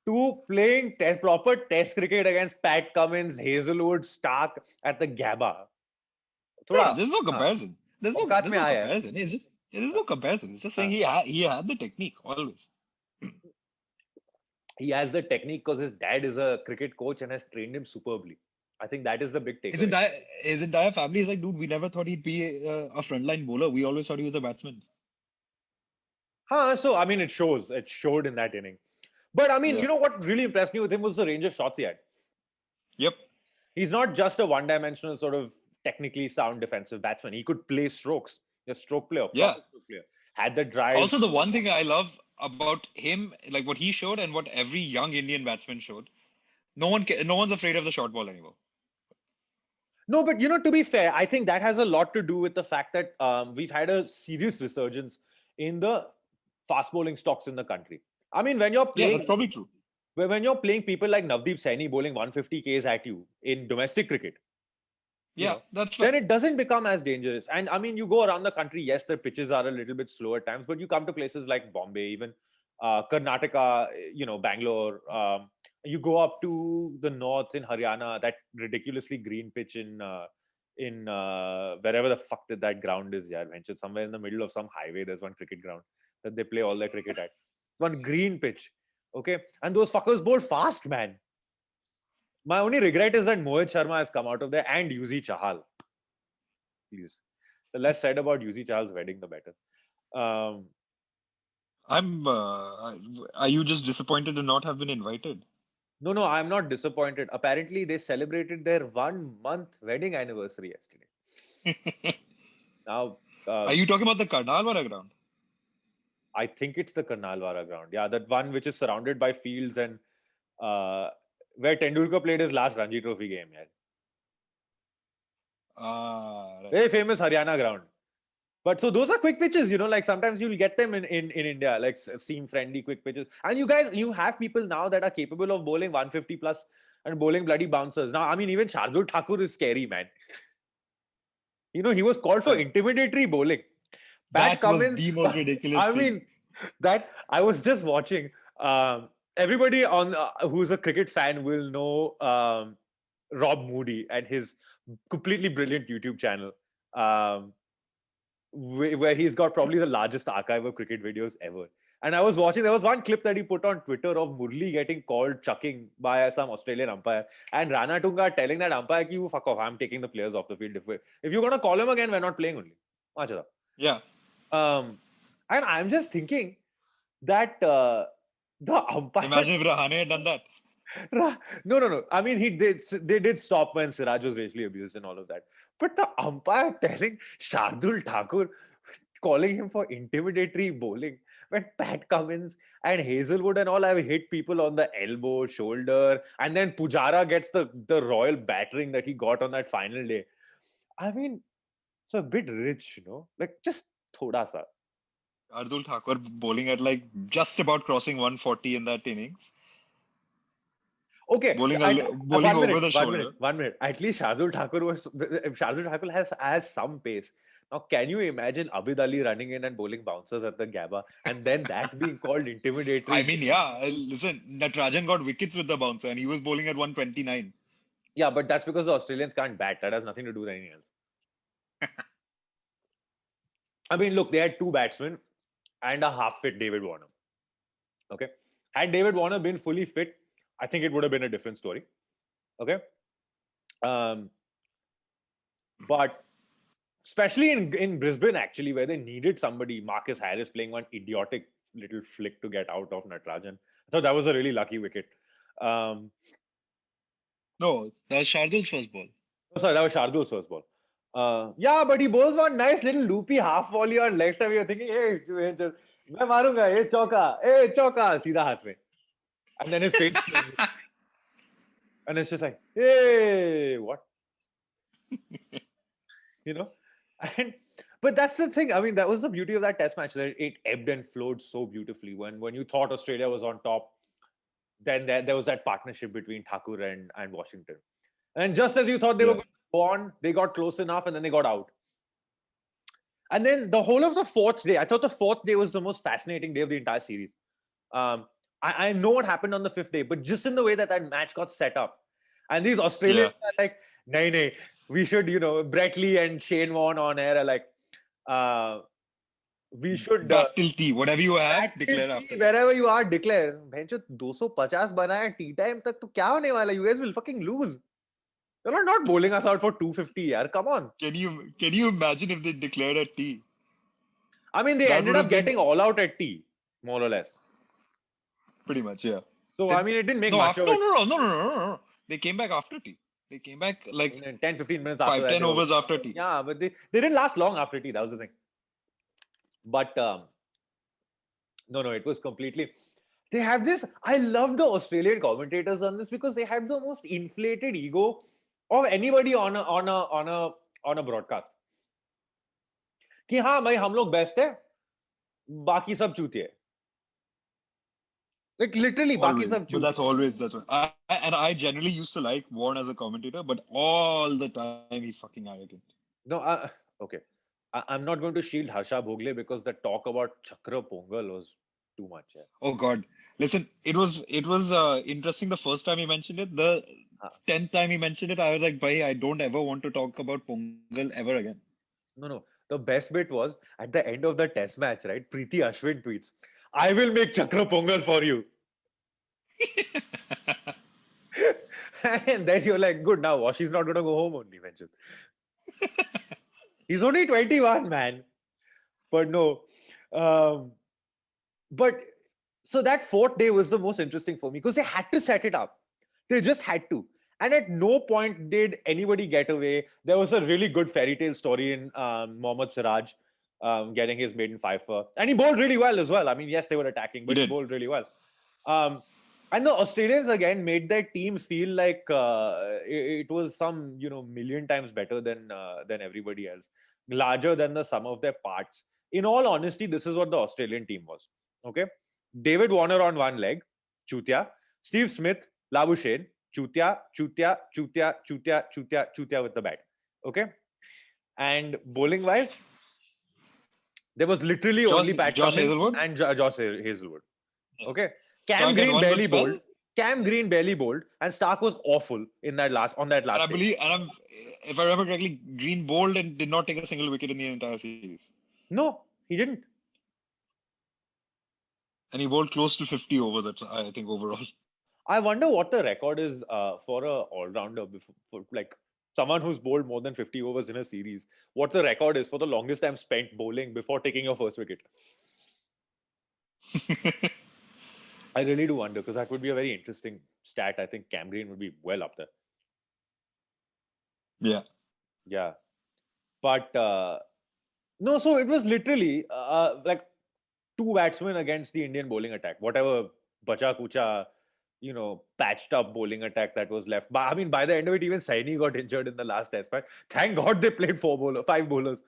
to playing proper test cricket against Pat Cummins, Hazelwood, Stark at the Gabba. No, थोड़ा there's no हाँ comparison. औकात There's में no आया है comparison. It's just there's हाँ no comparison. It's just saying हाँ he had the technique always. he has the technique because his dad is a cricket coach and has trained him superbly. I think that is the big His takeaway. entire his entire family is like, dude, we never thought he'd be a frontline bowler. We always thought he was a batsman. So I mean, it shows. It showed in that inning. But I mean, Yeah. you know what really impressed me with him was the range of shots he had. Yep. He's not just a one-dimensional sort of technically sound defensive batsman. He could play strokes. A stroke player, Yeah. proper stroke player. Had the drive. Also, the one thing I love about him, like what he showed and what every young Indian batsman showed, no one's afraid of the short ball anymore. No, but to be fair, I think that has a lot to do with the fact that we've had a serious resurgence in the fast bowling stocks in the country. I mean, when you're Yeah, playing that's probably true. when you're playing people like Navdeep Saini bowling 150 Ks at you in domestic cricket, Yeah, that's fair. then it doesn't become as dangerous. And I mean, you go around the country, yes, the pitches are a little bit slow at times, but you come to places like Bombay, even Karnataka, Bangalore. You go up to the north in Haryana, that ridiculously green pitch in wherever the fuck did that ground is, yeah, ventured somewhere in the middle of some highway. There's one cricket ground that they play all their cricket at. One green pitch, okay, and those fuckers bowl fast, man. My only regret is that Mohit Sharma has come out of there and Yuzi Chahal. Please. The less said about Yuzi Chahal's wedding, the better. Um, Are you just disappointed to not have been invited? no, I'm not disappointed. Apparently, they celebrated their 1 month wedding anniversary yesterday. Now, Are you talking about the Karnalwara ground? I think it's the Karnalwara ground. Yeah, that one which is surrounded by fields and where Tendulkar played his last Ranji Trophy game. Yeah. Right. Very famous Haryana ground. But so those are quick pitches, like sometimes you'll get them in India, like seam friendly quick pitches. And you have people now that are capable of bowling 150 plus and bowling bloody bouncers. Now, I mean, even Shardul Thakur is scary, man. He was called for intimidatory bowling. That was the most ridiculous I thing. mean, that I was just watching. Everybody on who's a cricket fan will know Rob Moody and his completely brilliant YouTube channel. Where he's got probably the largest archive of cricket videos ever. And I was watching, there was one clip that he put on Twitter of Murli getting called chucking by some Australian umpire and Rana Tunga telling that umpire, ki, you fuck off, I'm taking the players off the field. If you're going to call him again, we're not playing only. Yeah. And I'm just thinking that the umpire... Imagine if Rahane had done that. No. I mean, they did stop when Siraj was racially abused and all of that. But the umpire telling Shardul Thakur, calling him for intimidatory bowling, when Pat Cummins and Hazelwood and all have hit people on the elbow, shoulder, and then Pujara gets the royal battering that he got on that final day. I mean, it's a bit rich, like just thoda sa. Shardul Thakur bowling at like just about crossing 140 in that innings. Okay, bowling over the shoulder. 1 minute. At least Shardul Thakur has some pace. Now, can you imagine Abid Ali running in and bowling bouncers at the Gabba and then that being called intimidatory? I mean, yeah. Listen, Natarajan got wickets with the bouncer and he was bowling at 129. Yeah, but that's because the Australians can't bat. That has nothing to do with anything else. I mean, look, they had two batsmen and a half-fit David Warner. Okay? Had David Warner been fully fit, I think it would have been a different story. Okay? But especially in Brisbane, actually, where they needed somebody, Marcus Harris playing one idiotic little flick to get out of Natarajan. I thought that was a really lucky wicket. No, that was Shardul's first ball. Oh, sorry, that was Shardul's first ball. Yeah, but he bowls one nice little loopy half volley on leg side. You're thinking, hey, मैं मारूंगा, ये चौका, सीधा हाथ में. And then his face changes. And it's just like, hey, what? You know? And but that's the thing. I mean, that was the beauty of that test match, that it ebbed and flowed so beautifully. When you thought Australia was on top, then there was that partnership between Thakur and Washington. And just as you thought they were Yeah. going to go on, they got close enough and then they got out. And then the whole of the fourth day, I thought the fourth day was the most fascinating day of the entire series. I know what happened on the fifth day, but just in the way that that match got set up. And these Australians Yeah. are like, nay, nay, we should, Brett Lee and Shane Warne on air are like, we should Bat till tea. Whatever you have, bat till declare tea, after. wherever you are, declare. भैंचो 250 बनाया tea time तक तो क्या होने वाला? You guys will fucking lose. You're not bowling us out for 250, yaar. Come on. Can you imagine if they declared a tea? I mean, they That ended would up have been getting all out at tea, more or less. pretty much, yeah. So, I mean, it didn't make No, much after, of it. no. They came back after tea. They came back like 10, 15 minutes after 5, that. 10 they were- overs after tea. Yeah, but they didn't last long after tea. That was the thing. But no, it was completely. They have this. I love the Australian commentators on this because they have the most inflated ego of anybody on a broadcast. कि हाँ भाई हम लोग best है, बाकी सब चूतिए. Like literally, बाकी Always. सब But चूतिए. that's what I generally used to like Warren as a commentator, but all the time he's fucking arrogant. No, okay. I'm not going to shield Harsha Bhogle because the talk about Chakra Pongal was too much. Yeah. Oh God. Listen, it was interesting the first time he mentioned it. The 10th time he mentioned it, I was like, bhai, I don't ever want to talk about Pongal ever again. No. The best bit was at the end of the test match, right? Preeti Ashwin tweets, I will make Chakra Pongal for you. And then you're like, good, now Washi's not going to go home only, mentioned. He's only 21, man. But no. But so that fourth day was the most interesting for me because they had to set it up. They just had to. And at no point did anybody get away. There was a really good fairy tale story in Mohammad Siraj getting his maiden fifer. And he bowled really well as well. I mean, yes, they were attacking, but he bowled really well. And the Australians again made their team feel like it was some million times better than everybody else, larger than the sum of their parts. In all honesty, this is what the Australian team was. Okay, David Warner on one leg, Chutia. Steve Smith, Labuschagne, Chutia with the bat. Okay, and bowling wise, there was literally only Pat Josh Cummins Hazelwood? and Josh Hazelwood. Okay. Cam Stark had Green one barely good spell. bowled. Cam Green barely bowled, and Stark was awful on that last. And I day. believe, if I remember correctly, Green bowled and did not take a single wicket in the entire series. No, he didn't. And he bowled close to 50 overs, I think, overall. I wonder what the record is for a all-rounder, for like someone who's bowled more than 50 overs in a series. What the record is for the longest time spent bowling before taking your first wicket. I really do wonder because that would be a very interesting stat. I think Cam Green would be well up there. Yeah. But no, so it was literally like two batsmen against the Indian bowling attack. Whatever bacha kucha, patched up bowling attack that was left. But I mean, by the end of it, even Saini got injured in the last test match. Thank God they played 5 bowlers.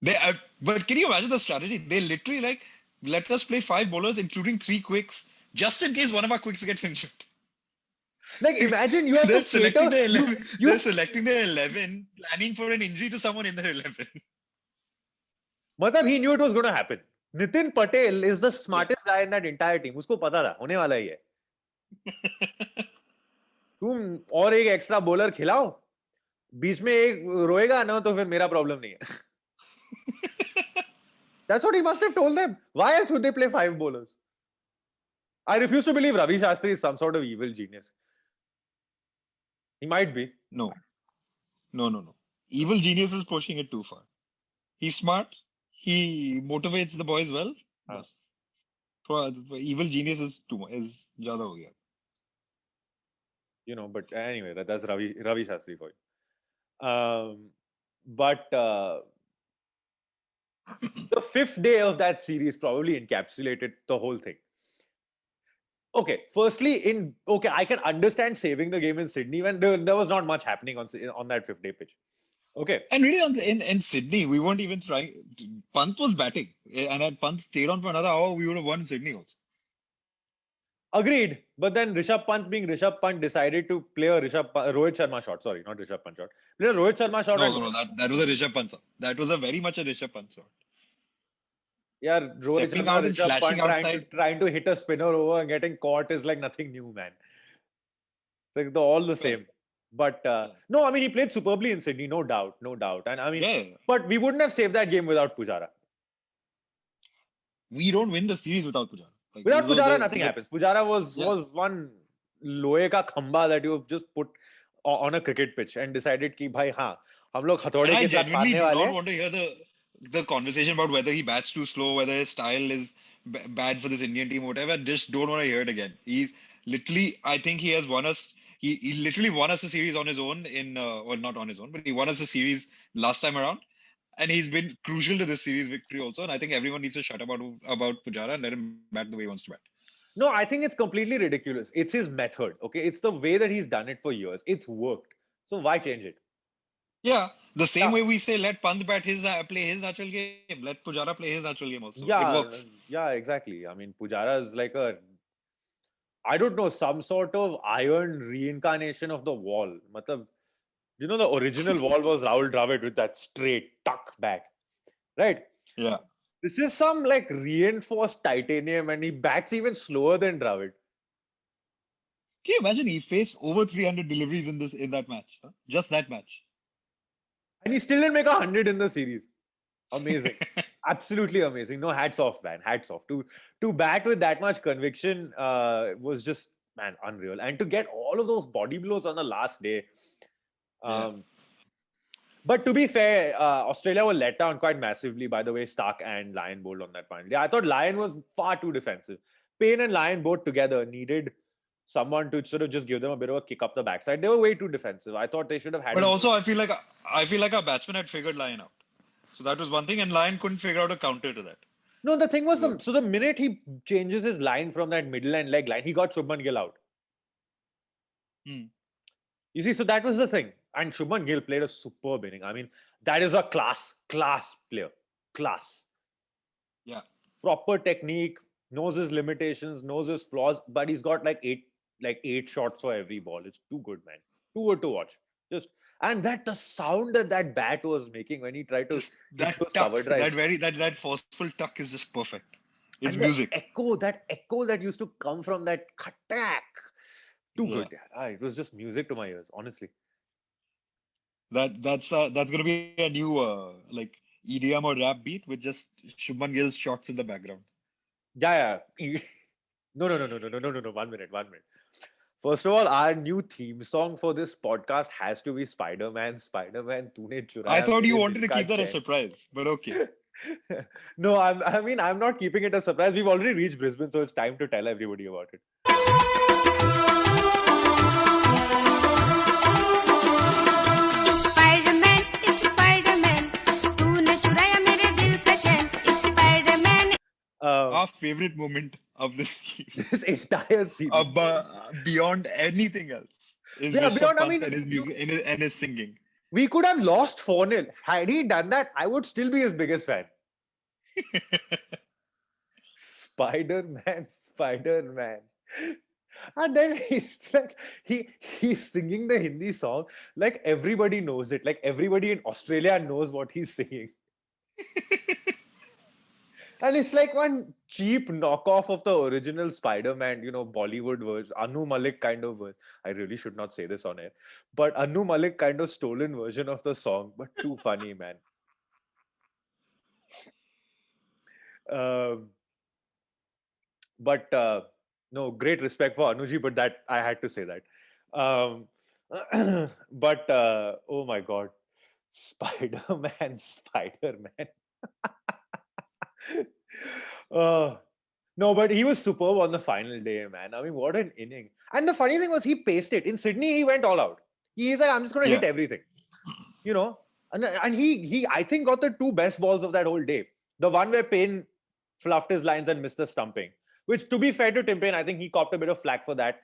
But can you imagine the strategy? They literally let us play 5 bowlers, including 3 quicks, just in case one of our quicks gets injured. Like, imagine you have they're to selecting cater. They're selecting their 11, planning for an injury to someone in their 11. Matlab, he knew it was going to happen. Nitin Patel is the smartest guy in that entire team. उसको पता था होने वाला ही है. तुम और एक extra bowler खिलाओ, बीच में एक रोएगा ना तो फिर मेरा प्रॉब्लम नहीं है. That's what he must have told them. Why else would they play 5 bowlers? I refuse to believe Ravi Shastri is some sort of evil genius. He might be. No. Evil genius is pushing it too far. He's smart. He motivates the boys well. Evil genius is ज़्यादा हो गया. But anyway, that's Ravi Shastri for you. But the 5th day of that series probably encapsulated the whole thing. Okay, firstly, I can understand saving the game in Sydney when there was not much happening on that fifth day pitch. Okay, And really, in Sydney, we weren't even trying. Pant was batting, and had Pant stayed on for another hour, we would have won Sydney also. agreed. But then Rishabh Pant, being Rishabh Pant, decided to play a Rohit Sharma shot. Sorry, not Rishabh Pant shot. Play a Rohit Sharma shot No, and no, no. That was a Rishabh Pant shot. That was a very much a Rishabh Pant shot. yeah, Rohit Stepping Sharma, out and Rishabh slashing Pant outside. trying to hit a spinner over and getting caught is like nothing new, man. It's like they're all the Correct. same. But Yeah. no, I mean he played superbly in Sydney, no doubt, no doubt. And I mean, Yeah. but we wouldn't have saved that game without Pujara. We don't win the series without Pujara. Like this Without was Pujara, the nothing happens. Pujara yeah. was one lohe ka khamba that you have just put on a cricket pitch and decided कि भाई हाँ हम लोग And हथौड़े I के साथ genuinely मारने do वाले not हैं. want to hear the conversation about whether he bats too slow, whether his style is bad for this Indian team, whatever. I just don't want to hear it again. He's literally, I think he has won us. He literally won us the series on his own well, not on his own, but he won us the series last time around. And he's been crucial to this series victory also. And I think everyone needs to shut up about Pujara and let him bat the way he wants to bat. No, I think it's completely ridiculous. It's his method. Okay, it's the way that he's done it for years. It's worked. So why change it? Yeah, the same Yeah, way we say let Pant bat his play his natural game, let Pujara play his natural game also. It yeah, works. yeah, exactly. I mean, Pujara is like I don't know, some sort of iron reincarnation of the wall. Matlab, you know, the original wall was Rahul Dravid with that straight tuck back, right? Yeah. This is some like reinforced titanium, and he bats even slower than Dravid. Can you imagine he faced over 300 deliveries in that match? Huh? Just that match. And he still didn't make 100 in the series. Amazing. Absolutely amazing. No, hats off, man. Hats off. To bat with that much conviction was just, man, unreal. And to get all of those body blows on the last day. Yeah. But to be fair, Australia were let down quite massively by the way Stark and Lyon bowled on that final day. I thought Lyon was far too defensive. Payne and Lyon both together needed someone to sort of just give them a bit of a kick up the backside. They were way too defensive. I thought they should have had But him. also, I feel like our batsman had figured Lyon out. So that was one thing, and Lyon couldn't figure out a counter to that. No, the thing was, Yeah. so the minute he changes his line from that middle and leg line, he got Shubman Gill out. Hmm. You see, so that was the thing. And Shubman Gill played a superb inning. I mean, that is a class player. Class. Yeah. Proper technique, knows his limitations, knows his flaws, but he's got like eight shots for every ball. It's too good, man. Too good to watch. Just and the sound that bat was making when he tried to Just hit that those tuck, cover drives. that forceful tuck is just perfect. It's And music. that echo that used to come from that attack. Too Yeah. good. Yeah. It was just music to my ears, honestly. That's gonna be a new like EDM or rap beat with just Shubman Gill's shots in the background. Yeah. No. 1 minute. First of all, our new theme song for this podcast has to be Spider-Man. Spider-Man, तूने I चुराया thought you मेरे wanted दिल to का keep that a chain. surprise, but okay. No, I'm not keeping it a surprise. We've already reached Brisbane, so it's time to tell everybody about it. Spiderman तूने चुराया मेरे दिल का चैन Spiderman Our favorite moment of this series, This entire series. beyond anything else, is Yeah, Rishabh beyond, I Pant mean, and his music and his singing. we could have lost 4-0. Had he done that, I would still be his biggest fan. Spider-Man. And then he's like, he's singing the Hindi song like everybody knows it. Like everybody in Australia knows what he's singing. And it's like one cheap knockoff of the original Spider-Man, Bollywood version, Anu Malik kind of version. I really should not say this on air, but Anu Malik kind of stolen version of the song, but too funny, man. But no, great respect for Anuji, but that I had to say that. Um, but oh my God, Spider-Man. No, but he was superb on the final day, man. I mean, what an inning. And the funny thing was, he paced it. In Sydney, he went all out. He's like, I'm just going to hit Yeah. everything. And he, I think, got the two best balls of that whole day. The one where Payne fluffed his lines and missed the stumping, Which, to be fair to Tim Payne, I think he copped a bit of flack for that.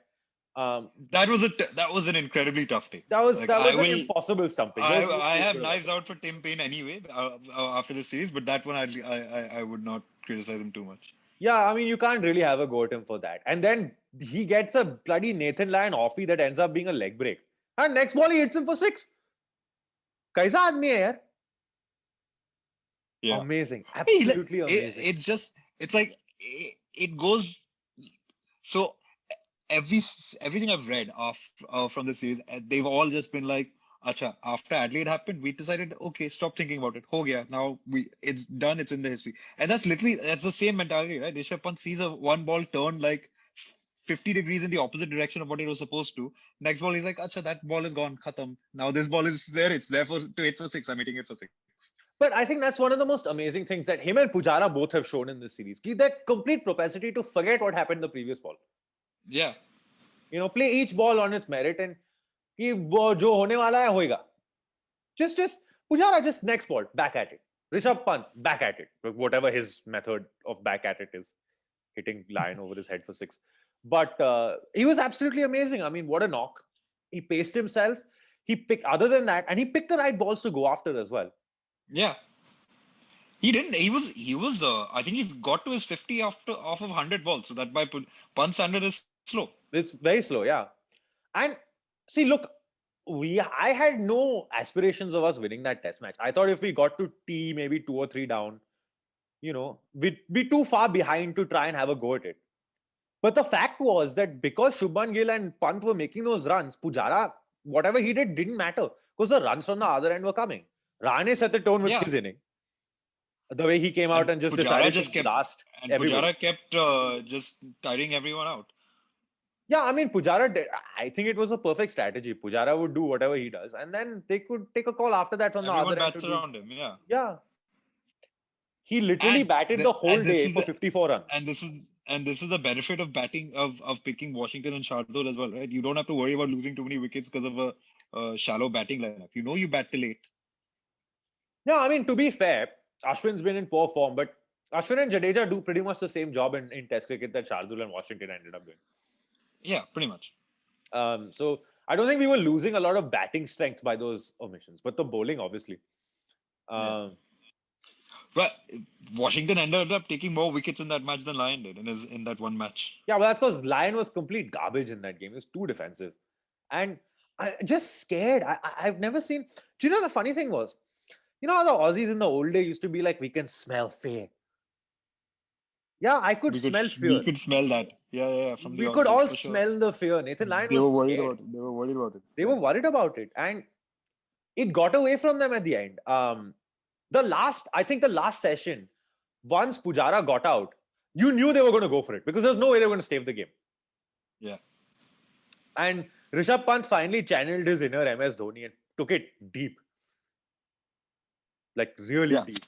That was an incredibly tough take. That was Like, that I was an will. impossible stumping. I There's no I two ways have about knives it. out for Tim Payne anyway after the series, but that one I would not criticize him too much. Yeah, I mean, you can't really have a go at him for that. And then he gets a bloody Nathan Lyon offie that ends up being a leg break. And next ball he hits him for 6. Kaisa आदमी है यार? Yeah. Amazing, Hey, like, absolutely amazing. it's like it goes. So everything I've read from the series, they've all just been like, "Acha." After Adelaide happened, we decided, okay, stop thinking about it. Ho gaya. Now it's done. It's in the history, and that's the same mentality, right? Rishabh Pant sees a one ball turn like 50 degrees in the opposite direction of what it was supposed to. Next ball, he's like, "Acha, that ball is gone, khatam. Now this ball is there. It's there to hit for 6. I'm hitting it for 6." But I think that's one of the most amazing things that him and Pujara both have shown in this series. That complete propensity to forget what happened the previous ball. Yeah. You know, play each ball on its merit and कि वो जो होने वाला है होएगा. Just Pujara, just next ball, back at it. Rishabh Pant, back at it. Whatever his method of back at it is, hitting Lyon over his head for 6. But he was absolutely amazing. I mean, what a knock. He paced himself. He picked, other than that, and he picked the right balls to go after as well. Yeah. He didn't. He was. I think he got to his 50 off of 100 balls. So that by Pant standard is slow. It's very slow, yeah. And see, look, I had no aspirations of us winning that test match. I thought if we got to T maybe 2 or 3 down, you know, we'd be too far behind to try and have a go at it. But the fact was that because Shubman Gill and Pant were making those runs, Pujara, whatever he did, didn't matter because the runs from the other end were coming. Rane set the tone with his inning. The way he came out and just Pujara decided to blast everybody. Pujara kept just tiring everyone out. Yeah, I mean, Pujara did. I think it was a perfect strategy. Pujara would do whatever he does, and then they could take a call after that from the other end. Everyone bats around him, yeah. Yeah. He literally batted the whole day for 54 runs. And this is the benefit of batting of picking Washington and Shardul as well, right? You don't have to worry about losing too many wickets because of a shallow batting lineup. You know you bat till 8. Yeah, I mean, to be fair, Ashwin's been in poor form, but Ashwin and Jadeja do pretty much the same job in Test cricket that Shardul and Washington ended up doing. Yeah, pretty much. So I don't think we were losing a lot of batting strength by those omissions, but the bowling, obviously. Well, Washington ended up taking more wickets in that match than Lyon did in that one match. Yeah, well, that's because Lyon was complete garbage in that game. He was too defensive. And I just scared. I've never seen... Do you know the funny thing was? You know how the Aussies in the old days used to be like, we can smell fear. Yeah, I could smell fear. We could smell that. Yeah. We could all smell the fear. Nathan Lyon was worried about it. They were worried about it. They were worried about it. And it got away from them at the end. The last session, once Pujara got out, you knew they were going to go for it because there's no way they were going to stave the game. Yeah. And Rishabh Pant finally channeled his inner MS Dhoni and took it deep. Like really deep.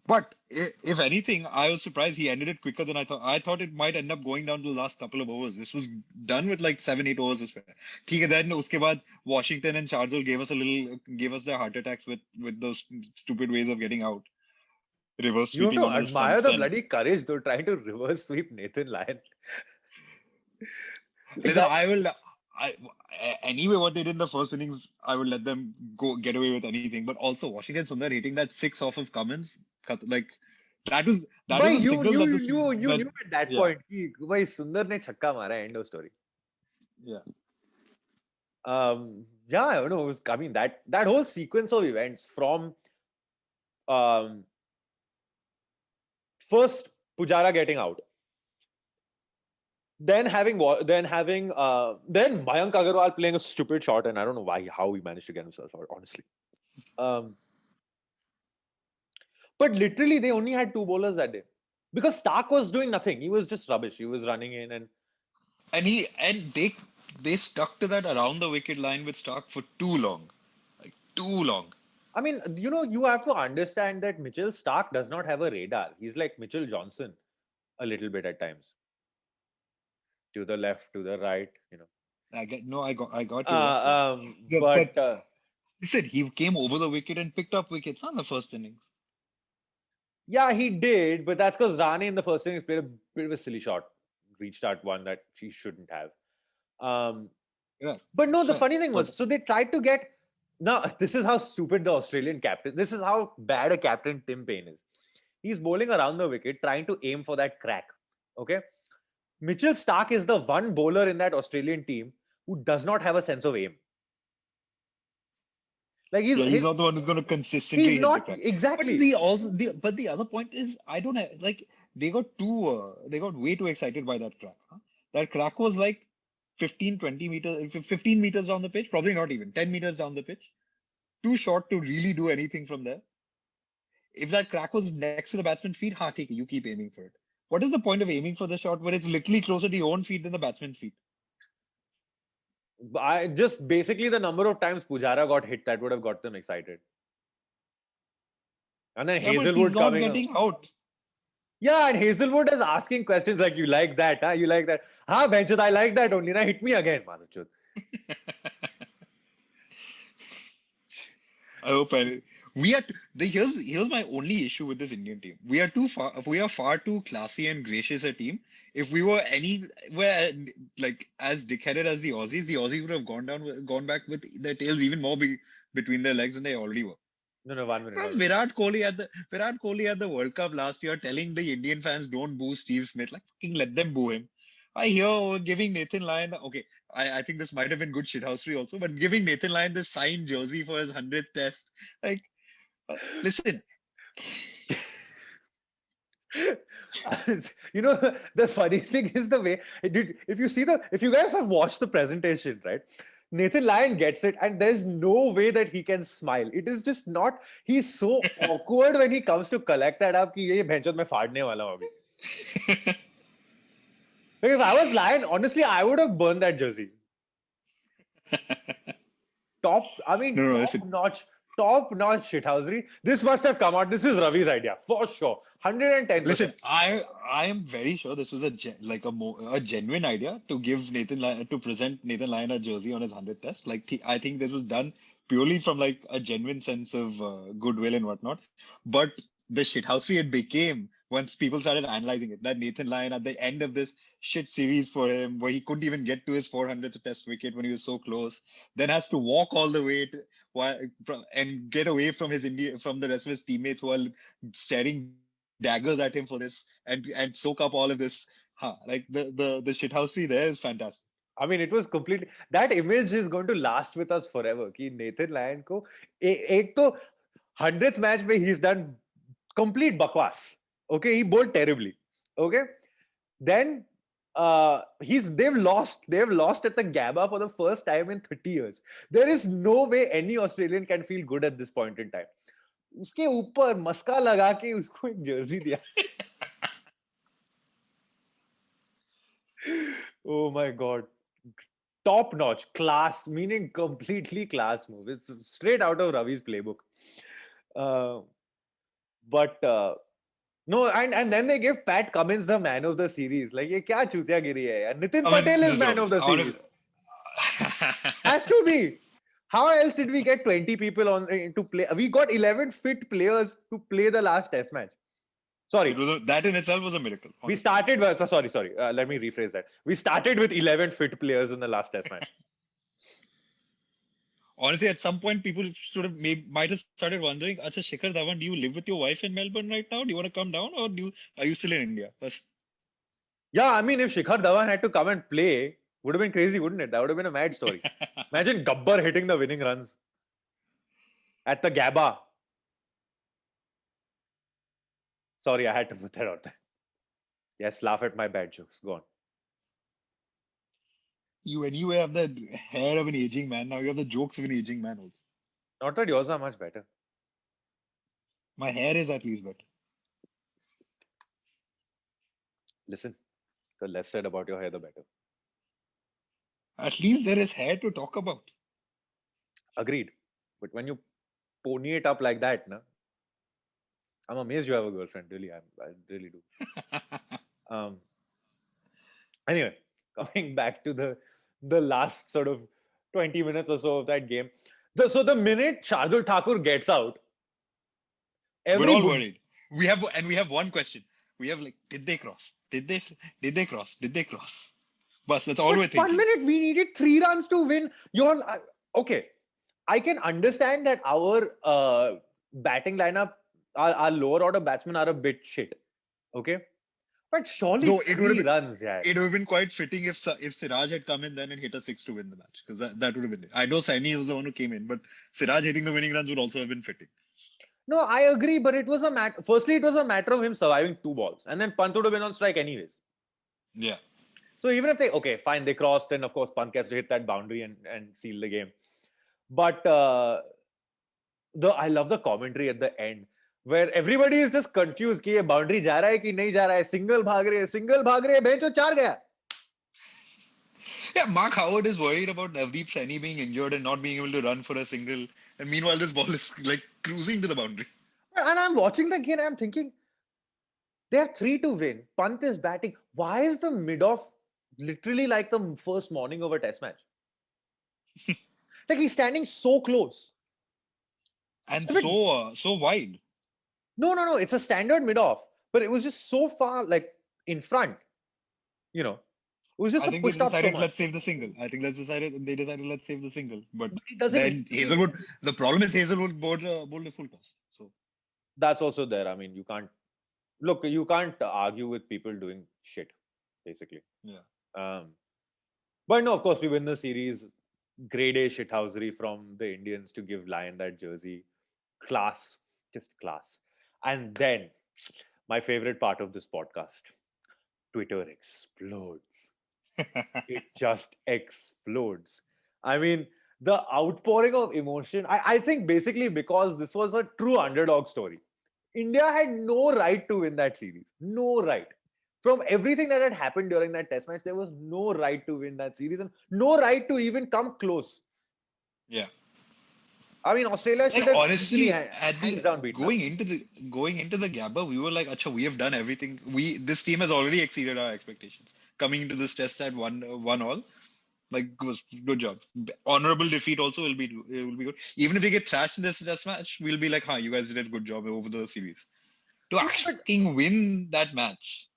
But if anything, I was surprised he ended it quicker than I thought. I thought it might end up going down to the last couple of overs. This was done with like 7-8 overs. Then uske baad Washington and Shardul gave us their heart attacks with those stupid ways of getting out. Reverse sweeping. You have to admire the bloody courage though, trying to reverse sweep Nathan Lyon. Anyway, what they did in the first innings, I would let them get away with anything. But also Washington Sundar hitting that 6 off of Cummins, like that was a you signal knew at that point. Bhai Sundar ne chhakka mara. End of story. Yeah. Yeah, I don't know. I mean that whole sequence of events from first Pujara getting out. Then Mayank Agarwal playing a stupid shot, and I don't know how he managed to get himself out, honestly. But literally, they only had 2 bowlers that day because Stark was doing nothing. He was just rubbish. He was running in and they stuck to that around the wicket line with Stark for too long, like too long. I mean, you have to understand that Mitchell Stark does not have a radar. He's like Mitchell Johnson, a little bit at times. To the left, to the right, I got you. But listen, he came over the wicket and picked up wickets on the first innings. Yeah, he did, but that's because Rane in the first innings played a bit of a silly shot, reached out one that she shouldn't have. Yeah, But no, the fair. funny thing But was, so they tried to get. Now, this is how stupid the Australian captain. This is how bad a captain Tim Paine is. He's bowling around the wicket, trying to aim for that crack. Okay, Mitchell Stark is the one bowler in that Australian team who does not have a sense of aim. Like yeah, he's he's not the one who's going to consistently he's hit the not crack. But exactly. the other point is, I don't have, like, they got way too excited by that crack. Huh? That crack was like 15, 20 meters, 15 meters down the pitch, probably not even 10 meters down the pitch. Too short to really do anything from there. If that crack was next to the batsman's feet, take it, you keep aiming for it. What is the point of aiming for the shot when it's literally closer to your own feet than the batsman's feet? I just basically the number of times Pujara got hit that would have got them excited. And then Yeah, but Hazelwood he's not coming up. getting out. Yeah, and Hazelwood is asking questions like, "You like that? Huh? You like that? Huh, Benchut, I like that only. Now hit me again, Madhuchut." I hope here's my only issue with this Indian team. We are far too classy and gracious a team. If we were anywhere like as dickheaded as the Aussies would have gone back with their tails even more between their legs than they already were. No, 1 minute. From Virat Kohli at the World Cup last year telling the Indian fans don't boo Steve Smith, like fucking let them boo him. I hear giving Nathan Lyon, okay, I think this might have been good shithousery also, but giving Nathan Lyon the signed jersey for his 100th test, like, listen. You know, the funny thing is the way, dude, if you guys have watched the presentation, right? Nathan Lyon gets it, and there's no way that he can smile. It is just not. He's so awkward when he comes to collect that up. कि ये भैंचोद मैं फाड़ने वाला हूँ अभी. Like if I was Lyon, honestly, I would have burned that jersey. No, Top notch shithousery. This must have come out. This is Ravi's idea for sure. 110%. Listen, I am very sure this was a genuine idea to give to present Nathan Lyon a jersey on his 100th test. Like I think this was done purely from like a genuine sense of goodwill and whatnot. But the shithousery it became once people started analyzing it, that Nathan Lyon at the end of this shit series for him, where he couldn't even get to his 400th test wicket when he was so close, then has to walk all the way and get away from from the rest of his teammates who are staring daggers at him for this and soak up all of this. Like the shithousery there is fantastic. I mean, it was completely. That image is going to last with us forever. Ki Nathan Lyon ko ek to 100th match mein he's done complete bakwas. Okay, he bowled terribly. Okay, then they've lost at the Gabba for the first time in 30 years. There is no way any Australian can feel good at this point in time. उसके ऊपर मस्का लगा के उसको एक Jersey दिया. Oh my god. Top notch, class, meaning completely class move. It's straight out of Ravi's playbook. No, and then they give Pat Cummins the man of the series. Like, ये क्या चूतियागिरी है यार? Nitin Patel is man of the series. Has to be. How else did we get 20 people on to play? We got 11 fit players to play the last test match. Sorry. That in itself was a miracle. Honestly. We started with, sorry. Let me rephrase that. We started with 11 fit players in the last test match. Honestly, at some point, people might have started wondering, Acha, Shikhar Dhawan, do you live with your wife in Melbourne right now? Do you want to come down or are you still in India? Yeah, I mean, if Shikhar Dhawan had to come and play, would have been crazy, wouldn't it? That would have been a mad story. Imagine Gabbar hitting the winning runs at the Gabba. Sorry, I had to put that out there. Yes, laugh at my bad jokes. Go on. You anyway have the hair of an aging man. Now you have the jokes of an aging man also. Not that yours are much better. My hair is at least better. Listen, the less said about your hair, the better. At least there is hair to talk about. Agreed. But when you pony it up like that, na, I'm amazed you have a girlfriend. Really, I really do. Anyway, coming back to the last sort of 20 minutes or so of that game. So the minute Shardul Thakur gets out, we're all worried. We have one question. We have like, did they cross? Did they cross? Did they cross? But that's all we're But 1 thinking. minute, we needed 3 runs to win. Okay. I can understand that our batting lineup, our lower order batsmen are a bit shit. Okay. But surely Though it would have 3 been runs, yeah. it would have been quite fitting if Siraj had come in then and hit a six to win the match, because that would have been it. I know Saini was the one who came in, but Siraj hitting the winning runs would also have been fitting. No, I agree, but it was a matter. Firstly, it was a matter of him surviving 2 balls, and then Pant would have been on strike anyways. Yeah. So even if they fine, they crossed, and of course Pant gets to hit that boundary and seal the game. But I love the commentary at the end where everybody is just confused कि ये boundary जा रहा है कि नहीं जा रहा है, single भाग रहे हैं, बेंचो 4 गया. Yeah, Mark Howard is worried about Navdeep Saini being injured and not being able to run for a single. And meanwhile, this ball is like cruising to the boundary. And I'm watching the game and I'm thinking, they have 3 to win. Pant is batting. Why is the mid-off literally like the first morning of a test match? Like he's standing so close. And It's a so wide. No. It's a standard mid-off. But it was just so far like in front. You know. It was just I think pushed they up so decided much. let's save the single. I think they decided let's save the single. But It doesn't. then Hazelwood, the problem is Hazelwood bowled a full toss. So That's also there. I mean, you can't argue with people doing shit, basically. yeah. But no, of course, we win the series. Grade A shithousery from the Indians to give Lion that jersey. Class, just class. And then, my favorite part of this podcast, Twitter explodes. It just explodes. I mean, the outpouring of emotion, I think basically because this was a true underdog story. India had no right to win that series. No right. From everything that had happened during that test match, there was no right to win that series and no right to even come close. Yeah. I mean, Australia should Like, have honestly, easily at hands the down beaten us. going into the Gabba, we were like, "Acha, we have done everything. This team has already exceeded our expectations. Coming into this test at 1-1 all, like was good job. Honorable defeat also will be good. Even if we get thrashed in this test match, we'll be like, you guys did a good job over the series. To actually win that match."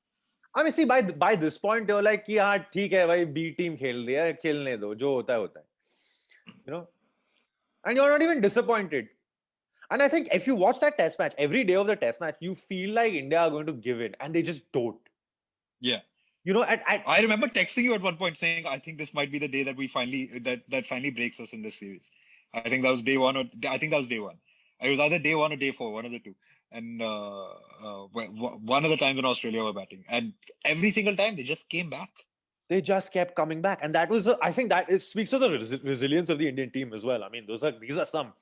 I mean, see, by this point, they were like, कि हाँ ठीक है भाई, B team खेल रही है, खेलने दो, जो होता है होता है, you know, and you're not even disappointed. And I think if you watch that test match, every day of the test match, you feel like India are going to give in, and they just don't. Yeah. You know, I remember texting you at one point saying, "I think this might be the day that we finally breaks us in this series." I think that was day one, I think that was day one. It was either day 1 or day 4, one of the two. And one of the times when Australia were batting, and every single time they just came back. They just kept coming back, and that was, I think, speaks of the resilience of the Indian team as well. I mean, these are some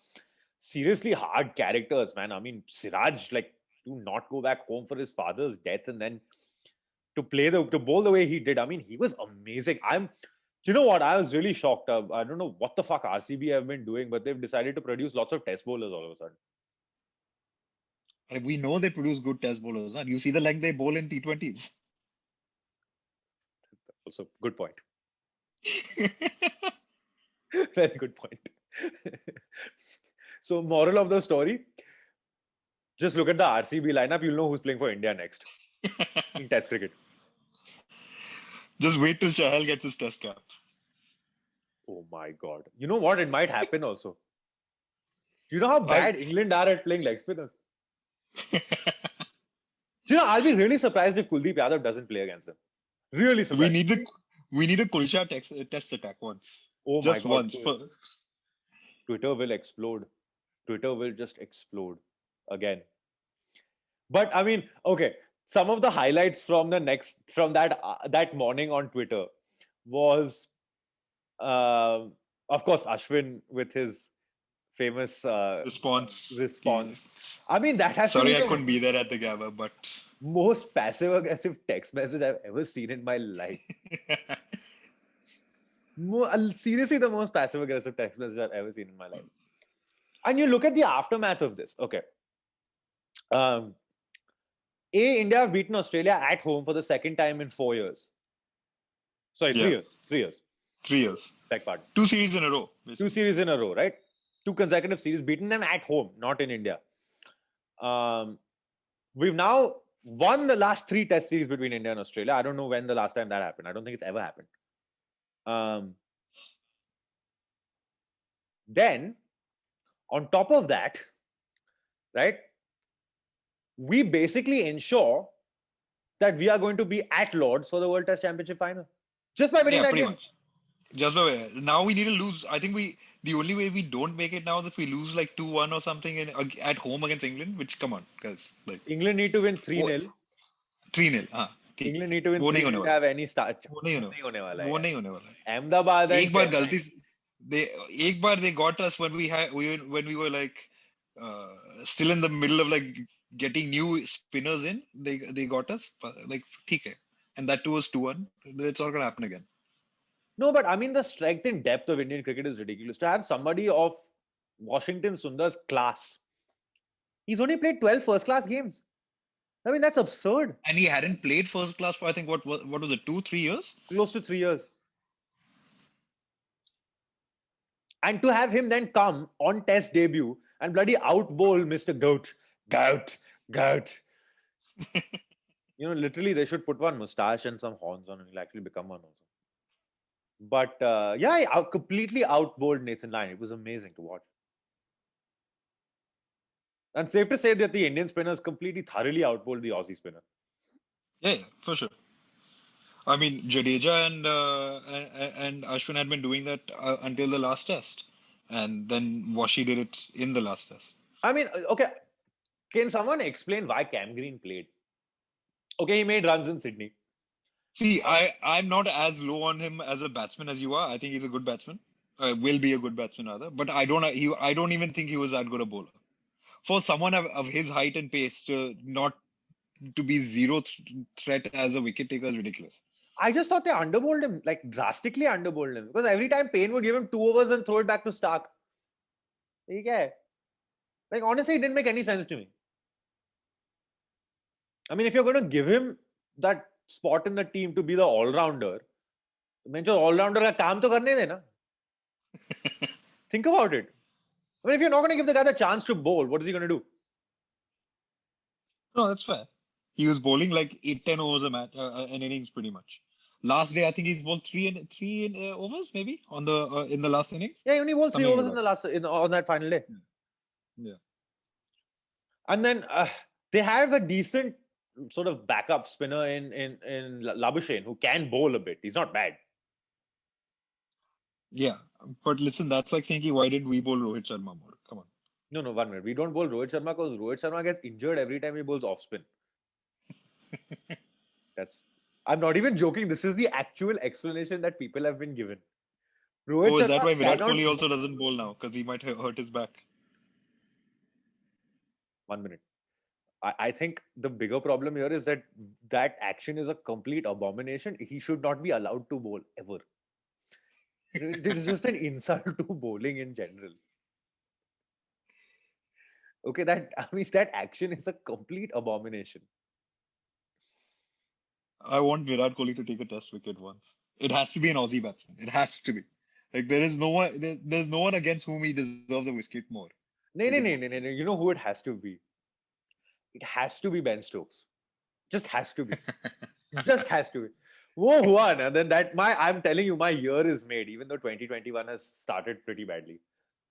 seriously hard characters, man. I mean, Siraj, like, to not go back home for his father's death and then to bowl the way he did. I mean, he was amazing. You know what? I was really shocked. I don't know what the fuck RCB have been doing, but they've decided to produce lots of test bowlers all of a sudden. We know they produce good test bowlers. Huh? You see the length they bowl in T20s. Also, good point. Very good point. So, moral of the story, just look at the RCB lineup. You'll know who's playing for India next in Test cricket. Just wait till Chahal gets his test cap. Oh my God. You know what? It might happen also. You know how bad England are at playing leg spinners? You know, I'll be really surprised if Kuldeep Yadav doesn't play against them. Really surprised. We need a Kulsha test attack once. Oh just my God. once. Twitter will explode. Twitter will just explode again. But I mean, okay, some of the highlights from that morning on Twitter was, of course, Ashwin with his famous response. I mean, that has Sorry, to be I couldn't be there at the Gabba, but most passive aggressive text message I've ever seen in my life. Seriously, the most passive aggressive text message I've ever seen in my life. And you look at the aftermath of this. Okay. India have beaten Australia at home for the second time in 4 years. Sorry, 3 years. 3 years. 3 years. Beg pardon. 2 series in a row. Basically. 2 series in a row, right? 2 consecutive series, beaten them at home, not in India. We've now won the last 3 Test series between India and Australia. I don't know when the last time that happened. I don't think it's ever happened. Then, on top of that, right, we basically ensure that we are going to be at Lords for the World Test Championship final just by winning Yeah, that pretty game. much. Just the way. Now we need to lose. I think the only way we don't make it now is if we lose like 2-1 or something at home against England, which come on, guys. Like England need to win 3-0. 3-0. हाँ, ठीक है. England need to win वो नहीं 3 होने to वाला. have any start. वो नहीं होने नहीं होने वाला वो है. नहीं होने वाला है. Ahmedabad and एक बार Chennai. गलती they एक बार they got us when we were like still in the middle of like getting new spinners in. They got us like ठीक है. And that too was 2-1. It's all gonna happen again. No, but I mean the strength and depth of Indian cricket is ridiculous. To have somebody of Washington Sundar's class, he's only played 12 first-class games. I mean that's absurd. And he hadn't played first class for I think what was it 2-3 years? Close to 3 years. And to have him then come on Test debut and bloody outbowl Mr. Goat. Literally they should put one mustache and some horns on him. He'll actually become one also. But yeah, he completely outbowled Nathan Lyon. It was amazing to watch. And safe to say that the Indian spinners completely thoroughly outbowled the Aussie spinner. Yeah, for sure. I mean, Jadeja and Ashwin had been doing that until the last test, and then Washi did it in the last test. I mean, okay, can someone explain why Cam Green played? Okay, he made runs in Sydney. See, I'm not as low on him as a batsman as you are. I think he's a good batsman. Will be a good batsman rather, but I don't even think he was that good a bowler. For someone of his height and pace to not to be zero threat as a wicket taker is ridiculous. I just thought they underbowled him, like drastically underbowled him, because every time Payne would give him 2 overs and throw it back to Stark. Okay. Like honestly, it didn't make any sense to me. I mean, if you're going to give him that spot in the team to be the all-rounder, मैं जो all-rounder का काम तो करने दे ना. Think about it. I mean, if you're not going to give the guy the chance to bowl, what is he going to do? No, that's fair. He was bowling like 8-10 overs a match, an innings pretty much. Last day, I think he's bowled three overs maybe on the in the last innings. Yeah, he only bowled 3 Something overs like in the last on that final day. Yeah. And then they have a decent sort of backup spinner in Labuschagne who can bowl a bit. He's not bad. Yeah, but listen, that's like saying, why didn't we bowl Rohit Sharma more? Come on. No, 1 minute. We don't bowl Rohit Sharma because Rohit Sharma gets injured every time he bowls off spin. I'm not even joking. This is the actual explanation that people have been given. Rohit is that why Virat cannot... Kohli also doesn't bowl now? Because he might hurt his back. 1 minute. I think the bigger problem here is that action is a complete abomination. He should not be allowed to bowl ever. It is just an insult to bowling in general. Okay, that action is a complete abomination. I want Virat Kohli to take a test wicket once. It has to be an Aussie batsman. It has to be. Like there's no one against whom he deserves a wicket more. No. You know who it has to be? It has to be Ben Stokes. Just has to be. Just has to be. Whoa, Juan. And then I'm telling you, my year is made, even though 2021 has started pretty badly.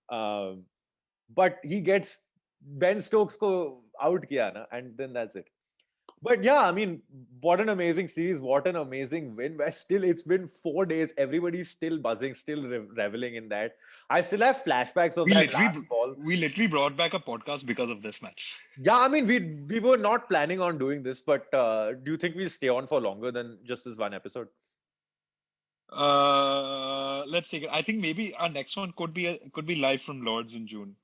But he gets Ben Stokes ko out kiya na, and then that's it. But yeah, I mean, what an amazing series. What an amazing win. Where still, it's been 4 days. Everybody's still buzzing, still reveling in that. I still have flashbacks of that last ball. We literally brought back a podcast because of this match. Yeah, I mean, we were not planning on doing this, but do you think we'll stay on for longer than just this one episode? Let's see. I think maybe our next one could be live from Lords in June.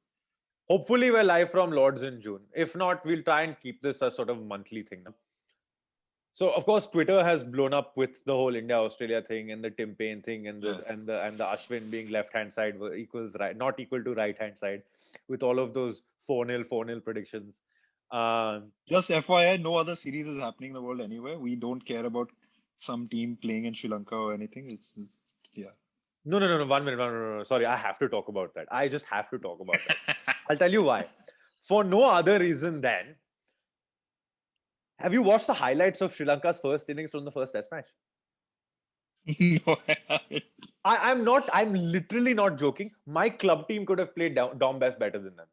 Hopefully, we're live from Lords in June. If not, we'll try and keep this a sort of monthly thing. So, of course, Twitter has blown up with the whole India-Australia thing and the Tim Payne thing and the Ashwin being left-hand side equals right, not equal to right-hand side, with all of those 4-0 predictions. Just FYI, no other series is happening in the world anywhere. We don't care about some team playing in Sri Lanka or anything. It's yeah. No. 1 minute. No. Sorry, I have to talk about that. I just have to talk about that. I'll tell you why. For no other reason than Have you watched the highlights of Sri Lanka's first innings from the first Test match? No, I haven't. I'm literally not joking. My club team could have played Dom Bess better than them.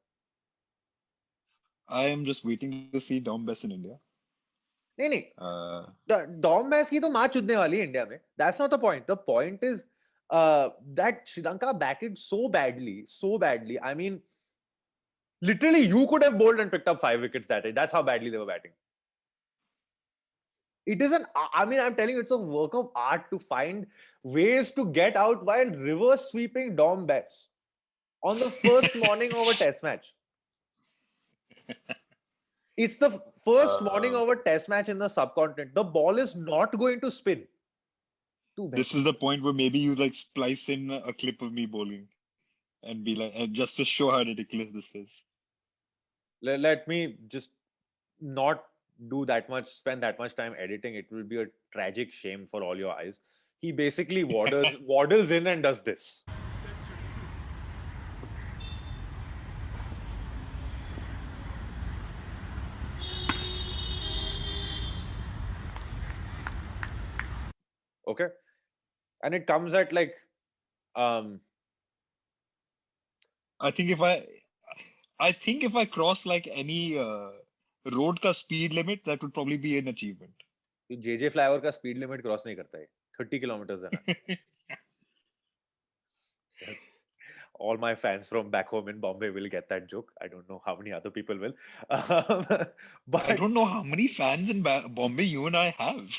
I am just waiting to see Dom Bess in India. नहीं Uh, Dom Bess की तो माँ चुदने वाली है India में. That's not the point. The point is that Sri Lanka batted so badly. I mean, literally, you could have bowled and picked up 5 wickets that day. That's how badly they were batting. It is I mean, I'm telling you, it's a work of art to find ways to get out while reverse sweeping Dom Bess on the first morning of a Test match. It's the first morning of a Test match in the subcontinent. The ball is not going to spin. Too bad. this is the point where maybe you like splice in a clip of me bowling and be like, just to show how ridiculous this is. Let me just not spend that much time editing. It will be a tragic shame for all your eyes. He basically waddles in and does this. Okay, and it comes at like I think if I cross like any road ka speed limit, that would probably be an achievement. JJ flyover का speed limit cross नहीं करता है. 30 किलोmeters है ना. All my fans from back home in Bombay will get that joke. I don't know how many other people will. But I don't know how many fans in Bombay you and I have.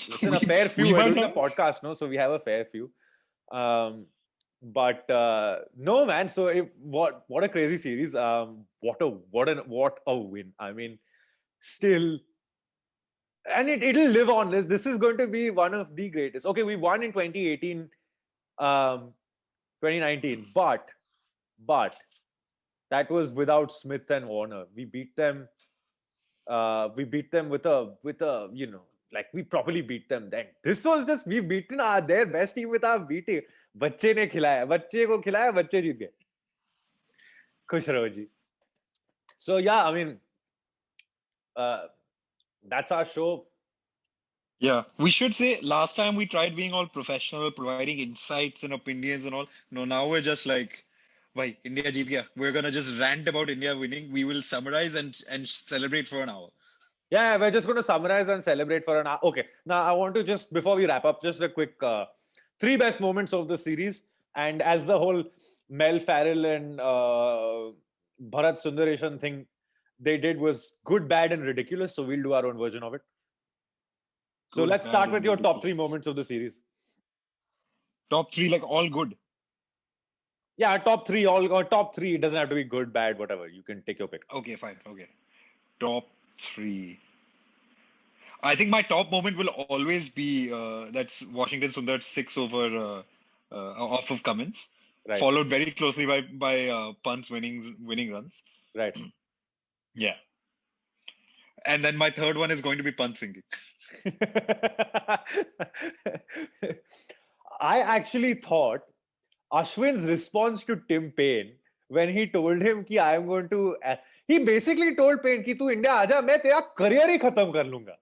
listen, a fair few. We're doing a podcast, no? So we have a fair few. But no, man. So what a crazy series. What a win. I mean, still, and it'll live on. This is going to be one of the greatest. Okay, we won in 2018, 2019, but that was without Smith and Warner. We beat them. We beat them with a like we properly beat them then. This was just we've beaten their best team with our B team. बच्चे ने खिलाया, बच्चे को खिलाया, बच्चे जीत गए. खुश रहो जी. So yeah, I mean, that's our show. Yeah, we should say last time we tried being all professional, providing insights and opinions and all. No, now we're just like, why India jeet gaya. We're gonna just rant about India winning. We will summarize and celebrate for an hour. Yeah, we're just going to summarize and celebrate for an hour. Okay, now I want to just before we wrap up, just a quick 3 best moments of the series. And as the whole Mel Farrell and Bharat Sundaresan thing they did was good, bad, and ridiculous. So we'll do our own version of it. So Good, let's bad, start and with your top 3 ridiculous. moments of the series. Top 3, like all good. Yeah, top 3, all or top 3. It doesn't have to be good, bad, whatever. You can take your pick. Okay, fine. Okay. Top 3. I think my top moment will always be that's Washington Sundar's 6 over off of Cummins, Right. followed very closely by Pant's winning runs. Right. Yeah. And then my third one is going to be Pant singing. I actually thought Ashwin's response to Tim Payne when he told him कि I am going to, he basically told Payne कि तू India आजा मैं तेरा career ही खत्म कर लूंगा.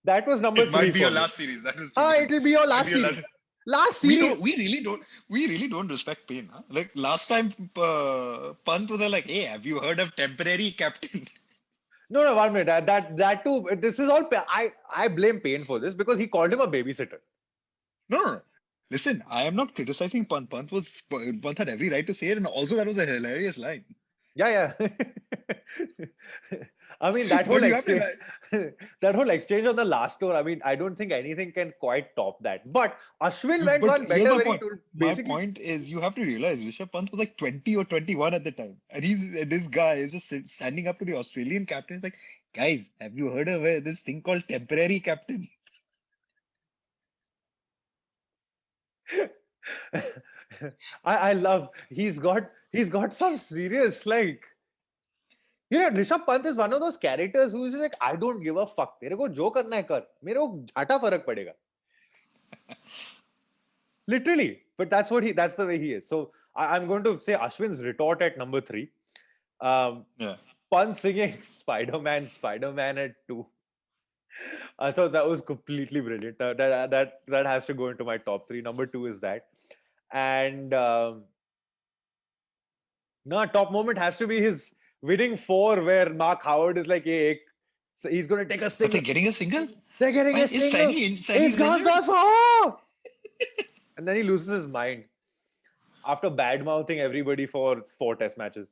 That was number 3. It might be for your me. last series. That is. It will be your last It'll be your series. Last series. We really don't respect Payne. Huh? Like last time, Pant was like, "Hey, have you heard of temporary captain?" No, 1 minute. That too. This is all. I blame Payne for this because he called him a babysitter. No. Listen, I am not criticizing Pant. Pant had every right to say it, and also that was a hilarious line. Yeah. I mean that whole But you have to exchange, that whole exchange on the last tour. I mean, I don't think anything can quite top that. But Ashwin went But one here's better my when he point. told My basically. point is, you have to realize Rishabh Pant was like 20 or 21 at the time, and this guy is just standing up to the Australian captain. He's like, "Guys, have you heard of this thing called temporary captain?" I love he's got some serious like Rishabh Pant is one of those characters who is like I don't give a fuck. तेरे को जो करना है कर. मेरे को झाटा फर्क पड़ेगा. Literally, but that's the way he is. So I'm going to say Ashwin's retort at number 3. Yeah. Pant singing Spider-Man at 2. I thought that was completely brilliant. That has to go into my top three. Number two is that, and no, top moment has to be his winning four, where Mark Howard is like, "Hey, so he's going to take a But single. they're getting a single? They're getting Why a is single. Saini He's gone injured? for four." And then he loses his mind after bad mouthing everybody for 4 test matches.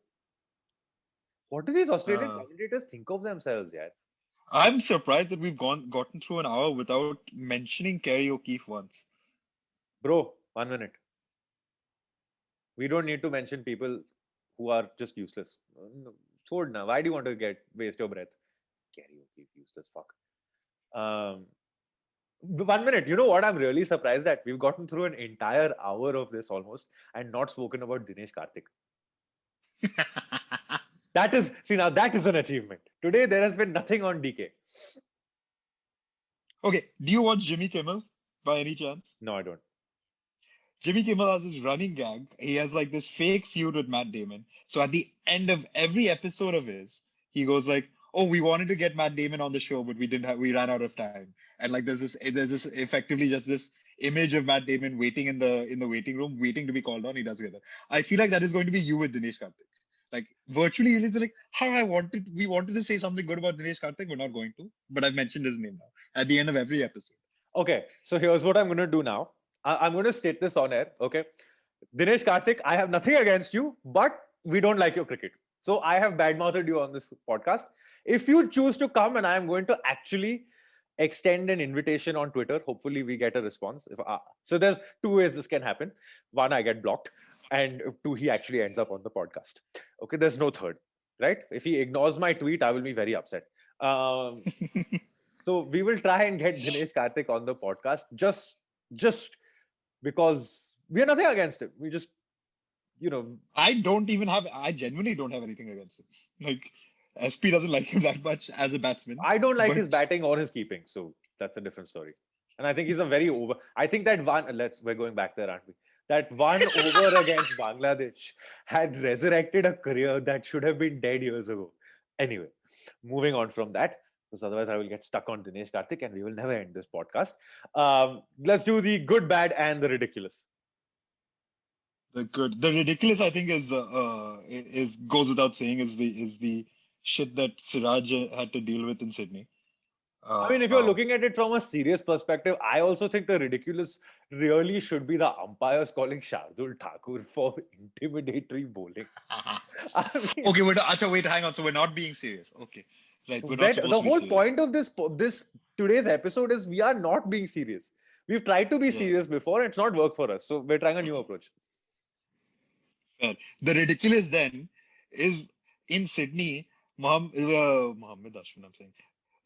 What do these Australian commentators think of themselves, yeah? I'm surprised that we've gotten through an hour without mentioning Kerry O'Keefe once. Bro, 1 minute. We don't need to mention people who are just useless. No, Chhod na. Why do you want to waste your breath? Kerry O'Keefe, useless fuck. 1 minute. You know what I'm really surprised at? We've gotten through an entire hour of this almost and not spoken about Dinesh Karthik. That is an achievement. Today there has been nothing on DK. Okay, do you watch Jimmy Kimmel by any chance? No, I don't. Jimmy Kimmel has this running gag. He has like this fake feud with Matt Damon. So at the end of every episode of his, he goes like, "Oh, we wanted to get Matt Damon on the show, but we ran out of time." And like there's this effectively just this image of Matt Damon waiting in the waiting room, waiting to be called on. He does get that. I feel like that is going to be you with Dinesh Karthik. Like virtually, it is like how we wanted to say something good about Dinesh Karthik, we're not going to, but I've mentioned his name now at the end of every episode. Okay, so here's what I'm going to do now. I'm going to state this on air. Okay, Dinesh Karthik, I have nothing against you, but we don't like your cricket. So I have badmouthed you on this podcast. If you choose to come, and I am going to actually extend an invitation on Twitter, hopefully we get a response. So there's 2 ways this can happen. One, I get blocked, and 2, he actually ends up on the podcast. Okay, there's no third, right? If he ignores my tweet, I will be very upset. So we will try and get Dinesh Karthik on the podcast just because we have nothing against him. We just, I genuinely don't have anything against him. Like SP doesn't like him that much as a batsman. I don't like but- his batting or his keeping. So that's a different story. And I think he's I think that we're going back there, aren't we? That one over against Bangladesh had resurrected a career that should have been dead years ago. Anyway, moving on from that, because otherwise I will get stuck on Dinesh Karthik and we will never end this podcast. Let's do the good, bad, and the ridiculous. The ridiculous, I think, is goes without saying, is the shit that Siraj had to deal with in Sydney. I mean, if you're looking at it from a serious perspective, I also think the ridiculous really should be the umpires calling Shardul Thakur for intimidatory bowling. Okay, wait, hang on. So we're not being serious. Okay, right. We're not supposed the to be whole serious. point of this today's episode is we are not being serious. We've tried to be serious before, and it's not worked for us. So we're trying a new approach. The ridiculous then is in Sydney, Mohammed Ashwin, I'm saying,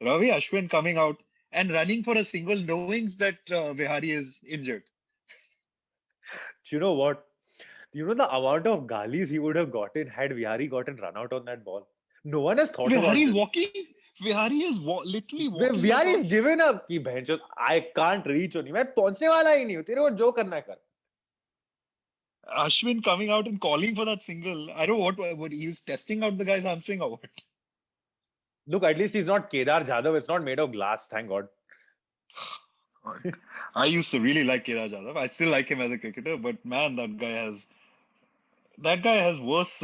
Ravi Ashwin coming out and running for a single knowing that Vihari is injured. Do you know what? You know the amount of galis he would have gotten had Vihari gotten run out on that ball? No one has thought about Vihari is this. walking. Vihari is literally walking. Vihari is given up. कि बहनचोद, I can't reach on you. मैं पहुंचने वाला ही नहीं हूँ. तेरे को जो करना है कर. Ashwin coming out and calling for that single. I don't know what he was testing out the guy's hamstring or what. Look, at least he's not Kedar Jadhav. It's not made of glass, thank God. I used to really like Kedar Jadhav. I still like him as a cricketer, but man, that guy has worse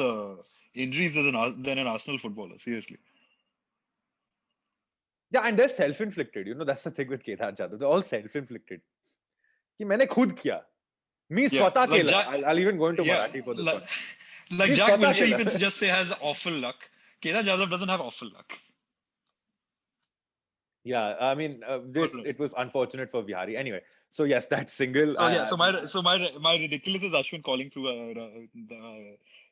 injuries than an Arsenal footballer. Seriously. Yeah, and they're self-inflicted. You know, that's the thing with Kedar Jadhav. They're all self-inflicted. कि मैंने खुद किया. Me स्वतः केला. I'll even go into Marathi for this one. Like Jack Wilshere, you can just say has awful luck. Kedar Jadhav doesn't have awful luck. Yeah, I mean, it was unfortunate for Vihari. Anyway, so yes, that single. So my ridiculous is Ashwin calling through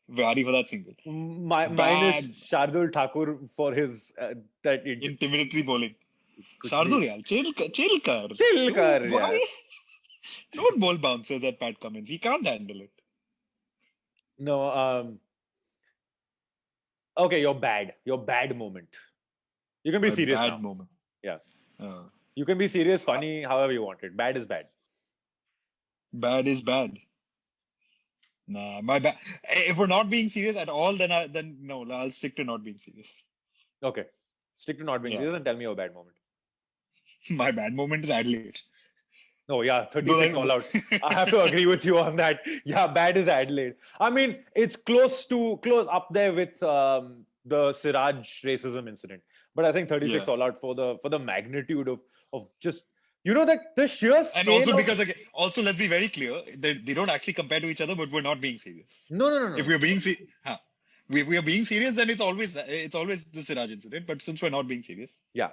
Vihari for that single. Mine is Shardul Thakur for his that intimidatory bowling. Shardul, chill kar. Yeah. Don't bowl bouncers at Pat Cummins. He can't handle it. No. Okay, your bad moment. You can be serious bad now. moment. Yeah. You can be serious, funny, however you want it. Bad is bad. Bad is bad. Nah, my bad. If we're not being serious at all, then no, I'll stick to not being serious. Okay. Stick to not being serious and tell me your bad moment. My bad moment is Adelaide. Oh yeah, Though 36 all out. I have to agree with you on that. Yeah, bad is Adelaide. I mean, it's close up there with the Siraj racism incident. But I think 36 Yeah. all out for the magnitude of just that the sheer And scale also of because again, also let's be very clear, they don't actually compare to each other, but we're not being serious. no. If we're being we are being serious, then it's always the Siraj incident. But since we're not being serious, Yeah.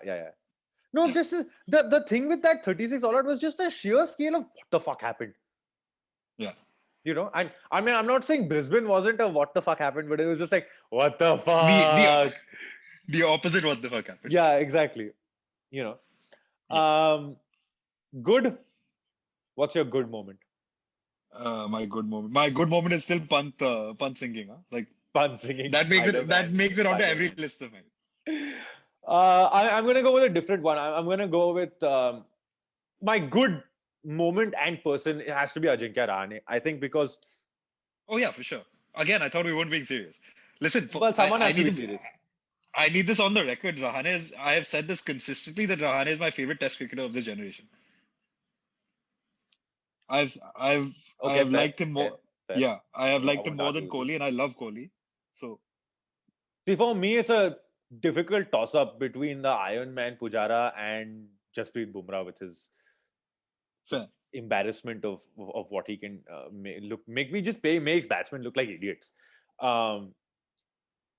No, Yeah. just the thing with that 36 all out was just the sheer scale of what the fuck happened. yeah, And I mean, I'm not saying Brisbane wasn't a what the fuck happened, but it was just like, what the the fuck? the opposite what the fuck happened. Yeah, exactly. You know. Yeah. Good. What's your good moment? My good moment is still Pant singing. Huh? Like Fun singing that Spider-Man. makes it onto every Spider-Man. list of mine. I'm going to go with a different one. I'm going to go with my good moment and person. It has to be Ajinkya Rahane. I think because, Oh yeah, for sure. Again, I thought we weren't being serious. Listen, well, someone I has to need be to serious. I need this on the record. I have said this consistently that Rahane is my favorite Test cricketer of this generation. I've I've I Okay, have fair. liked him more. Fair. Yeah, I have I liked him won't more argue than with you. Kohli, and I love Kohli. So See, for me, it's a difficult toss-up between the Iron Man Pujara and Jasprit Bumrah, which is just fair. embarrassment of what he can makes batsmen look like idiots. Um,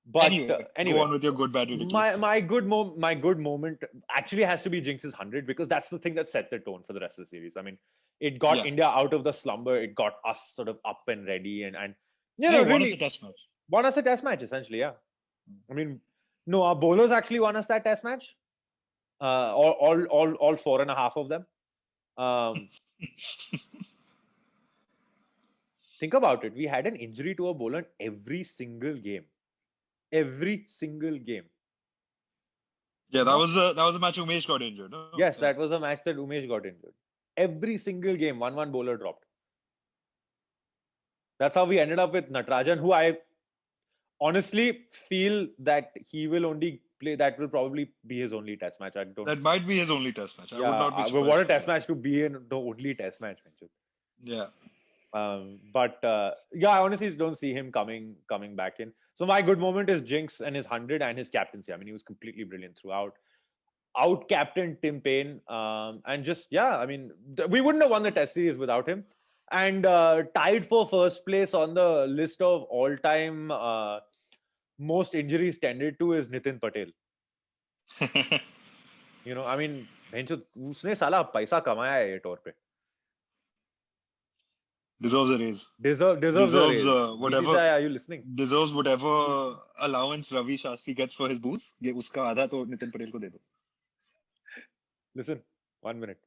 but Anyway, go anyway, on with your good, bad, ridiculous. my good moment actually has to be Jinx's 100 because that's the thing that set the tone for the rest of the series. I mean, it got Yeah. India out of the slumber. It got us sort of up and ready and Yeah, one of really the Test match. won us a Test match essentially. Yeah, I mean, no, our bowlers actually won us that Test match. All 4.5 of them. Um, think about it. We had an injury to a bowler in every single game. Every single game. Yeah, that was a match Umesh got injured. No? Yes, Yeah. that was a match that Umesh got injured. Every single game, 1 bowler dropped. That's how we ended up with Natarajan, who I honestly feel that he will only play. That will probably be his only Test match. I don't. That might be his only Test match. I would Yeah, not be but surprised. what a for Test that. match to be in the only Test match, Venture. Yeah. But yeah, I honestly don't see him coming back in. So my good moment is Jinx and his 100 and his captaincy. I mean, he was completely brilliant throughout. Out captain Tim Payne, and just I mean, we wouldn't have won the Test series without him. And tied for first place on the list of all-time most injuries tended to is Nitin Patel. I mean, उसने साला पैसा कमाया है ये tour पे. Deserves a raise. Deserves a raise. Whatever. BCCI, are you listening? Deserves whatever allowance Ravi Shastri gets for his booze. ये उसका आधा तो नितिन पटेल को दे दो. Listen, 1 minute.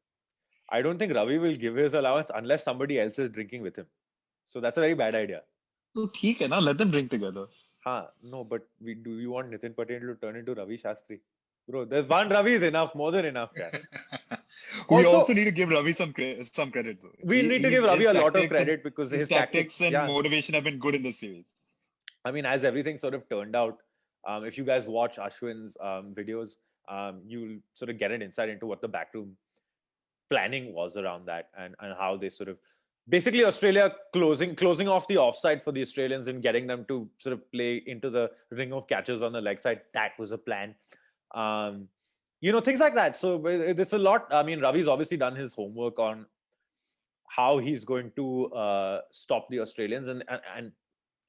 I don't think Ravi will give his allowance unless somebody else is drinking with him. So that's a very bad idea. तो ठीक है ना, let them drink together. No, but do you want Nitin Patel to turn into Ravi Shastri? Bro, there's one Ravi is enough, more than enough. We also need to give Ravi some credit though. We need to give Ravi a lot of credit because his tactics and motivation have been good in this series. I mean, as everything sort of turned out, if you guys watch Ashwin's videos, you'll sort of get an insight into what the backroom planning was around that and how they sort of basically Australia closing off the offside for the Australians and getting them to sort of play into the ring of catchers on the leg side. That was a plan. Things like that. So there's a lot. I mean, Ravi's obviously done his homework on how he's going to stop the Australians, and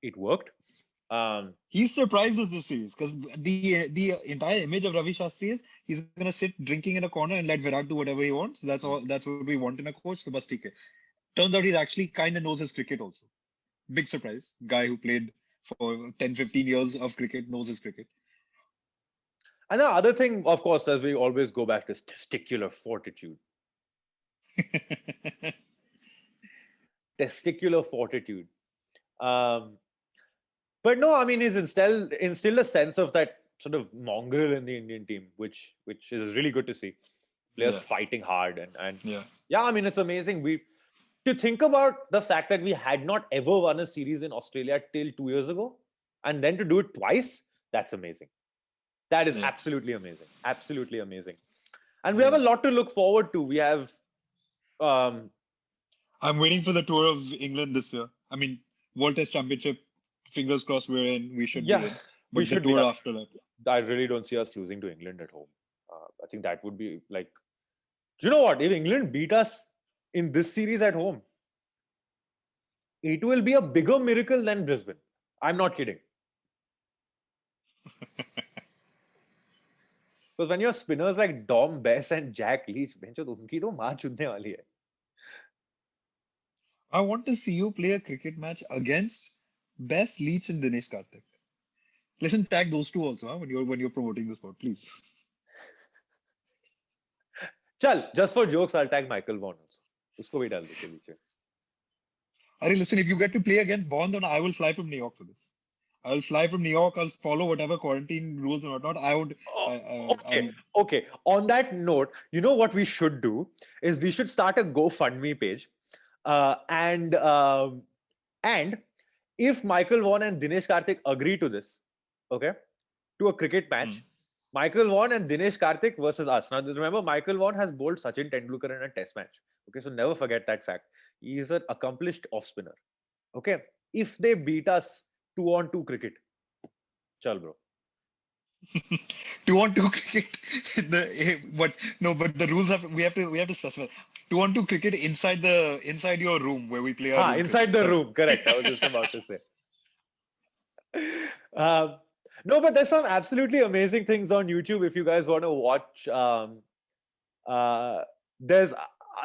it worked. He surprised us this series because the entire image of Ravi Shastri is he's gonna sit drinking in a corner and let Virat do whatever he wants. That's all. That's what we want in a coach. So bas theek hai. Turns out he's actually kind of knows his cricket also. Big surprise. Guy who played for 10, 15 years of cricket knows his cricket. And the other thing, of course, as we always go back to is testicular fortitude. Testicular fortitude. But no, I mean, he's instilled a sense of that sort of mongrel in the Indian team, which is really good to see. Players fighting hard and I mean, it's amazing. To think about the fact that we had not ever won a series in Australia till 2 years ago, and then to do it twice, that's amazing. That is absolutely amazing. Absolutely amazing. And we have a lot to look forward to. We have, um, I'm waiting for the tour of England this year. I mean, World Test Championship, fingers crossed we're in, we should be yeah, in. we But the should be. tour after that. I really don't see us losing to England at home. I think that would be like, do you know what? If England beat us in this series at home, it will be a bigger miracle than Brisbane. I'm not kidding. Because when your spinners like Dom Bess and Jack Leach, bencho, उनकी तो मार चुदने वाली है. I want to see you play a cricket match against Bess, Leach, and Dinesh Karthik. Listen, tag those two also when you're promoting the sport, please. चल, just for jokes, I'll tag Michael Vaughan also. उसको भी डाल देते नीचे. Arey, listen, if you get to play against Bond, then I will fly from New York for this. I will fly from New York. I'll follow whatever quarantine rules and whatnot. I would. Okay, okay. On that note, you know what we should do is we should start a GoFundMe page, and if Michael Vaughan and Dinesh Karthik agree to this, okay, to a cricket match, Michael Vaughan and Dinesh Karthik versus us. Now, remember, Michael Vaughan has bowled Sachin Tendulkar in a Test match. Okay, so never forget that fact. He is an accomplished off spinner. Okay, if they beat us 2-on-2 cricket, chal bro. 2-on-2 cricket. But the rules we have to specify 2-on-2 cricket inside your room where we play our room inside cricket. the room. Correct. I was just about to say. No, but there's some absolutely amazing things on YouTube if you guys want to watch. There's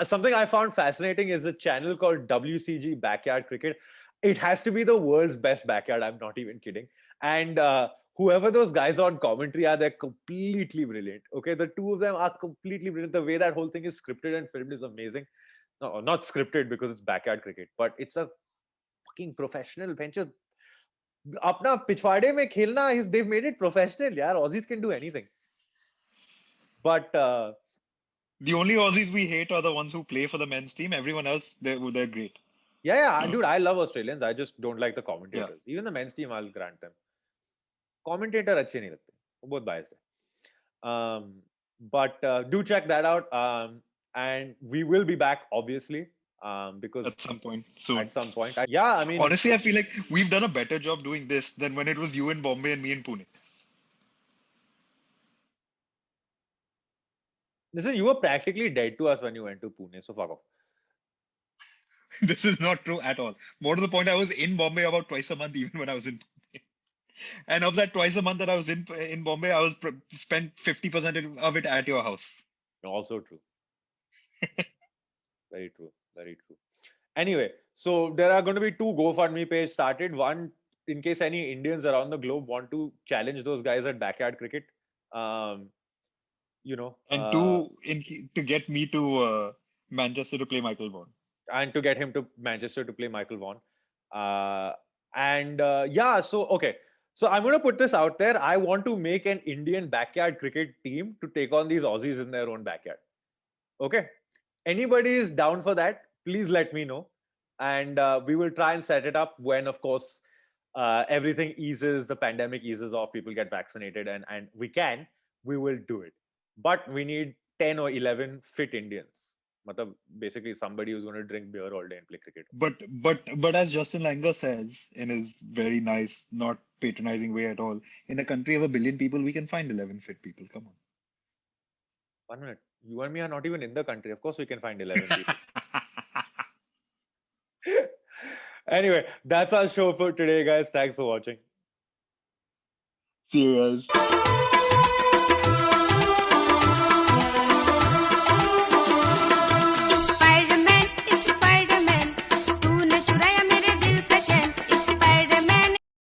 something I found fascinating is a channel called WCG Backyard Cricket. It has to be the world's best backyard. I'm not even kidding. And whoever those guys on commentary are, they're completely brilliant. Okay, the two of them are completely brilliant. The way that whole thing is scripted and filmed is amazing. No, not scripted because it's backyard cricket, but it's a fucking professional venture. अपना पिछवाड़े में खेलना they've made it professional. यार, Aussies can do anything. But the only Aussies we hate are the ones who play for the men's team. Everyone else, they're great. Yeah, dude, I love Australians. I just don't like the commentators. Yeah. Even the men's team, I'll grant them. Commentator अच्छे नहीं लगते. वो बहुत biased है. But do check that out. And we will be back, obviously. Because at some point soon. At some point. Yeah, I mean. Honestly, I feel like we've done a better job doing this than when it was you in Bombay and me in Pune. Listen, you were practically dead to us when you went to Pune, so fuck off. This is not true at all. More to the point, I was in Bombay about twice a month, even when I was in Pune. And of that twice a month that I was in Bombay, I was spent 50% of it at your house. Also true. Very true. Very true. Anyway, so there are going to be 2 GoFundMe pages started. One, in case any Indians around the globe want to challenge those guys at backyard cricket. You know. And 2, to get me to Manchester to play Michael Vaughan. And to get him to Manchester to play Michael Vaughan. Yeah, so, okay. So I'm going to put this out there. I want to make an Indian backyard cricket team to take on these Aussies in their own backyard. Okay. Anybody is down for that, please let me know. And we will try and set it up when, of course, everything eases, the pandemic eases off, people get vaccinated, and we will do it. But we need 10 or 11 fit Indians. Basically somebody who's going to drink beer all day and play cricket. But as Justin Langer says in his very nice, not patronizing way at all, in a country of 1 billion people, we can find 11 fit people. Come on. 1 minute. You and me are not even in the country. Of course we can find 11 people. Anyway, that's our show for today, guys. Thanks for watching. See you guys.